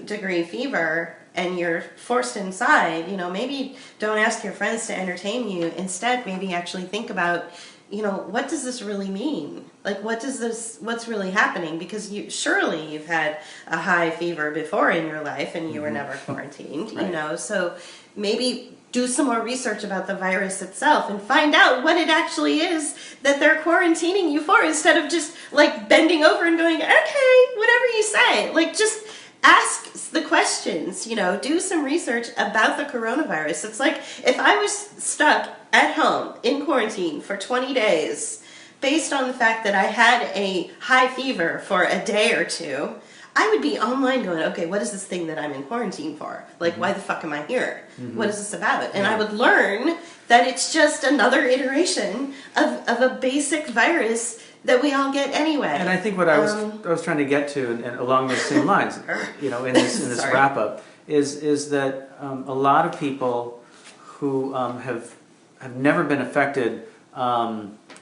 degree fever, and you're forced inside, maybe don't ask your friends to entertain you. Instead, maybe actually think about, what does this really mean? Like, what's really happening? Because surely you've had a high fever before in your life and you were never quarantined, Right. So maybe do some more research about the virus itself and find out what it actually is that they're quarantining you for, instead of just like bending over and going, okay, whatever you say. Like, just ask the questions, do some research about the coronavirus. It's like if I was stuck at home in quarantine for 20 days based on the fact that I had a high fever for a day or two, I would be online going, okay, what is this thing that I'm in quarantine for? Like, why the fuck am I here? What is this about? And I would learn that it's just another iteration of a basic virus that we all get anyway. And I think what I was trying to get to, and along those same lines, in this Sorry. wrap up, is that a lot of people who have never been affected.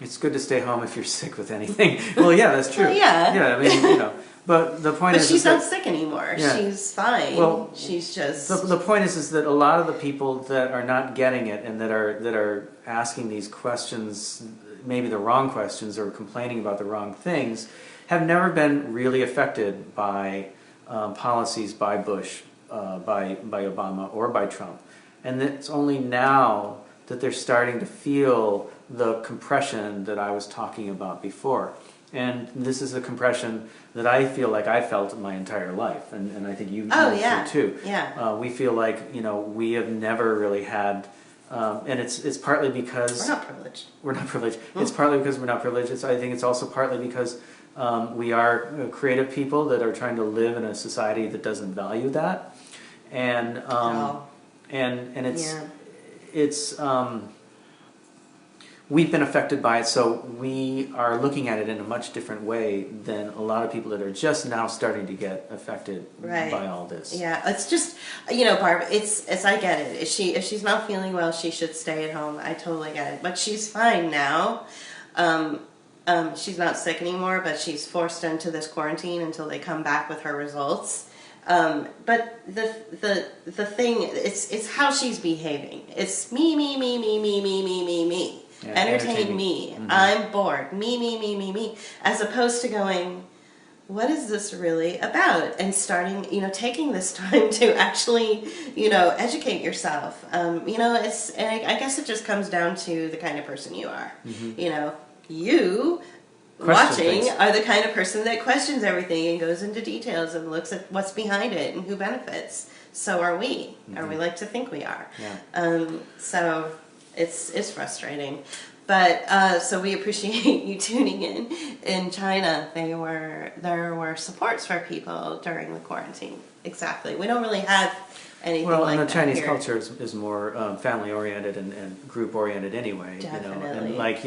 It's good to stay home if you're sick with anything. Well, yeah, that's true. Well, yeah. Yeah, I mean, But the point But is, she's that, not sick anymore. Yeah. She's fine. Well, she's just the point is that a lot of the people that are not getting it and that are asking these questions, maybe the wrong questions, or complaining about the wrong things, have never been really affected by policies by Bush, by Obama, or by Trump. And it's only now that they're starting to feel the compression that I was talking about before. And this is a compression that I feel like I felt my entire life, and I think you do too. Yeah. We feel like we have never really had, and it's partly because we're not privileged. We're not privileged. It's partly because we're not privileged. I think it's also partly because we are creative people that are trying to live in a society that doesn't value that, and it's we've been affected by it, so we are looking at it in a much different way than a lot of people that are just now starting to get affected by all this. Yeah, it's just, Barb, it's I get it. If she's not feeling well, she should stay at home. I totally get it. But she's fine now. She's not sick anymore, but she's forced into this quarantine until they come back with her results. But the thing, it's how she's behaving. It's me. Yeah, entertain me. I'm bored. Me. As opposed to going, what is this really about? And starting, taking this time to actually, educate yourself. It's, and I guess it just comes down to the kind of person you are. You watching are the kind of person that questions everything and goes into details and looks at what's behind it and who benefits. So are we. Or we like to think we are. Yeah. So it's frustrating. But so we appreciate you tuning in. In China, there were supports for people during the quarantine. Exactly. We don't really have anything like that. Well, and the Chinese here. culture is more family oriented and group oriented anyway. Definitely. And like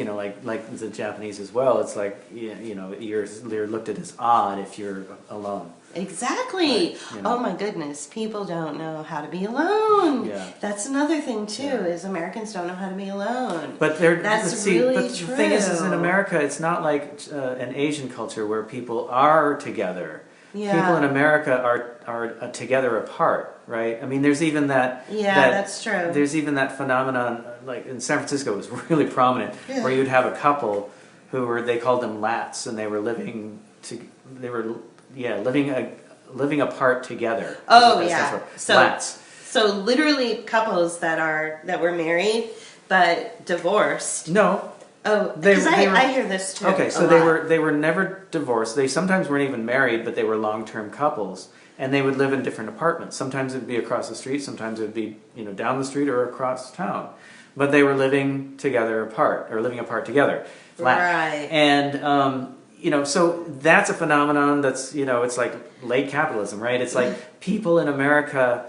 the Japanese as well. It's like you're looked at as odd if you're alone. Exactly. Right, Oh my goodness, people don't know how to be alone. Yeah. That's another thing too. Is Americans don't know how to be alone. But really true. The true. thing is in America, it's not like an Asian culture where people are together. Yeah. People in America are together apart, right? I mean, there's even that. Yeah, that's true. There's even that phenomenon, like in San Francisco, it was really prominent, where you'd have a couple they called them lats, and they were living living apart together. Oh yeah. Lats. So literally couples that were married but divorced. No. Oh, because I hear this too. Okay, so they were never divorced. They sometimes weren't even married, but they were long-term couples, and they would live in different apartments. Sometimes it would be across the street, sometimes it would be down the street or across town, but they were living apart together. Right. And so that's a phenomenon that's it's like late capitalism, right? It's like people in America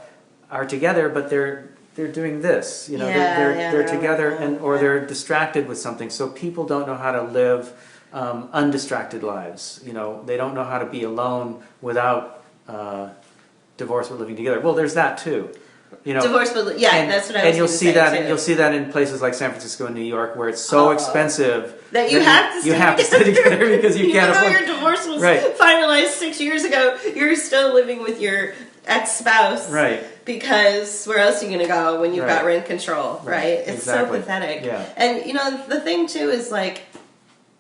are together, but they're doing this, they're together or they're distracted with something. So people don't know how to live undistracted lives. They don't know how to be alone without divorce or living together. Well, there's that too. Divorce, that's what I was going to say. And you'll see that in places like San Francisco and New York, where it's so expensive that you have to stay together because you can't afford. Even though your divorce was finalized 6 years ago, you're still living with your ex-spouse. Right. Because where else are you going to go when you've got rent control, right? It's exactly. so pathetic. Yeah. And, you know, the thing, too, is, like,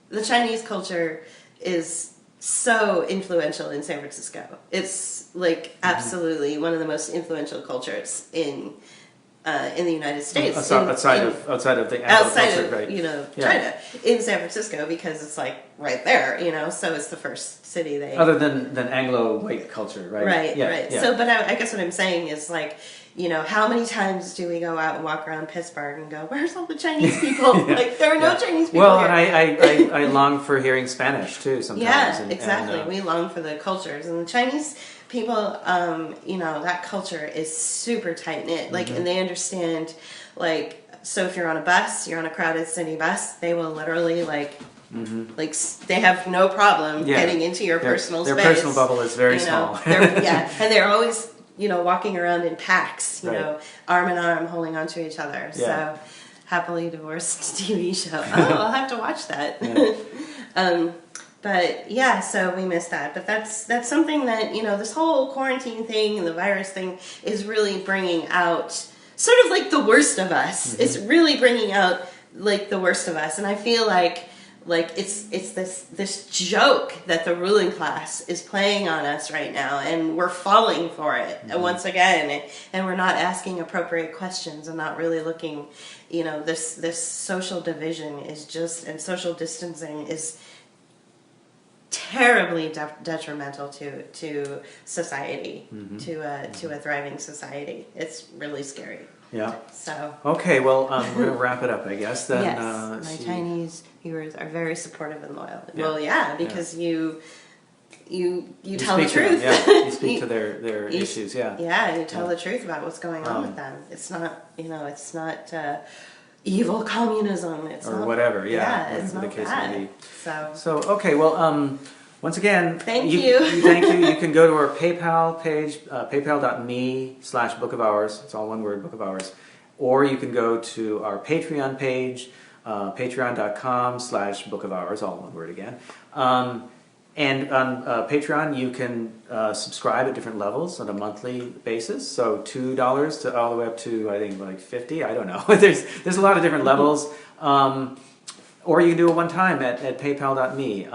the Chinese culture is so influential in San Francisco. It's, like, absolutely one of the most influential cultures in the United States. Outside of the culture, right? You know, China, in San Francisco, because it's like right there, you know, so it's the first city they... Other than Anglo white culture, right? Right, yeah, right. Yeah. So, but I guess what I'm saying is, like, you know, how many times do we go out and walk around Pittsburgh and go, where's all the Chinese people? Like, there are no Chinese people well, here. and I long for hearing Spanish, too, sometimes. Yeah, exactly. We long for the cultures. And the Chinese people, you know, that culture is super tight-knit. Like, and they understand, like, so if you're on a bus, you're on a crowded city bus, they will literally, like, like, they have no problem getting into your personal space. Their personal bubble is very small. And they're always, you know, walking around in packs, you know, arm in arm, holding onto each other. So, happily divorced TV show. Oh, I'll have to watch that. But yeah, so we missed that. But that's something that, you know, this whole quarantine thing and the virus thing is really bringing out sort of like the worst of us. It's really bringing out like the worst of us, and I feel like it's this joke that the ruling class is playing on us right now, and we're falling for it once again, and we're not asking appropriate questions and not really looking, you know, this social division is just, and social distancing is terribly detrimental to society, to a thriving society. It's really scary. Yeah. So. Okay, well, we're going to wrap it up, I guess. Then, yes, my Chinese viewers are very supportive and loyal. Yeah. Well, because you tell the speak to truth. them, you speak to their issues, Yeah, you tell the truth about what's going on with them. It's not, you know, it's not evil communism. It's or not, whatever, it's whatever not the case bad. may be. So okay, well, once again, thank you. Thank you. You can go to our PayPal page, paypal.me/Book of Hours. It's all one word, Book of Hours. Or you can go to our Patreon page, patreon.com/Book of Hours, all one word again. And on Patreon, you can subscribe at different levels on a monthly basis. So $2 to all the way up to, I think, like 50. I don't know. There's a lot of different levels. Or you can do it one time at paypal.me.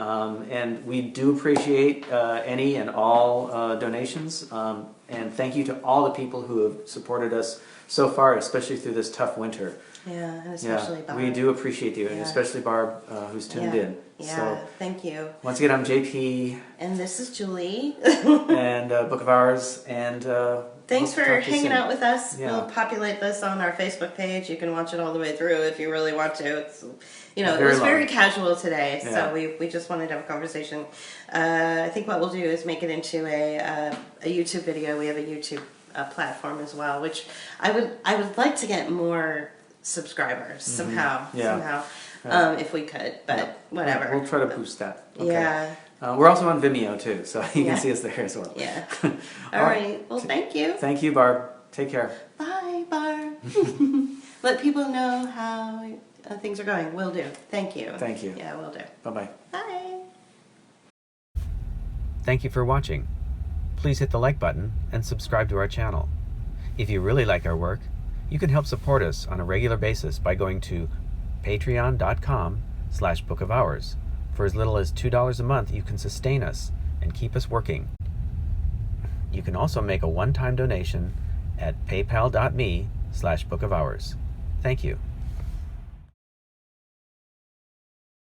And we do appreciate any and all donations. And thank you to all the people who have supported us so far, especially through this tough winter. Yeah, and especially Barb. We do appreciate you, and especially Barb, who's tuned in. Yeah, so, thank you. Once again, I'm JP. And this is Julie. And Book of Hours. And thanks for hanging out with us. Yeah. We'll populate this on our Facebook page. You can watch it all the way through if you really want to. It's, you know, it was very casual today, so we just wanted to have a conversation. I think what we'll do is make it into a YouTube video. We have a YouTube platform as well, which I would like to get more subscribers somehow, if we could, but whatever. We'll try to boost that. Okay. Yeah. We're also on Vimeo too, so you can see us there as well. Yeah. All right. Well, thank you. Thank you, Barb. Take care. Bye, Barb. Let people know how things are going. Will do. Thank you. Thank you. Yeah, will do. Bye-bye. Bye. Thank you for watching. Please hit the like button and subscribe to our channel. If you really like our work, you can help support us on a regular basis by going to patreon.com/Book of Hours. For as little as $2 a month, you can sustain us and keep us working. You can also make a one-time donation at paypal.me/Book of Hours. Thank you.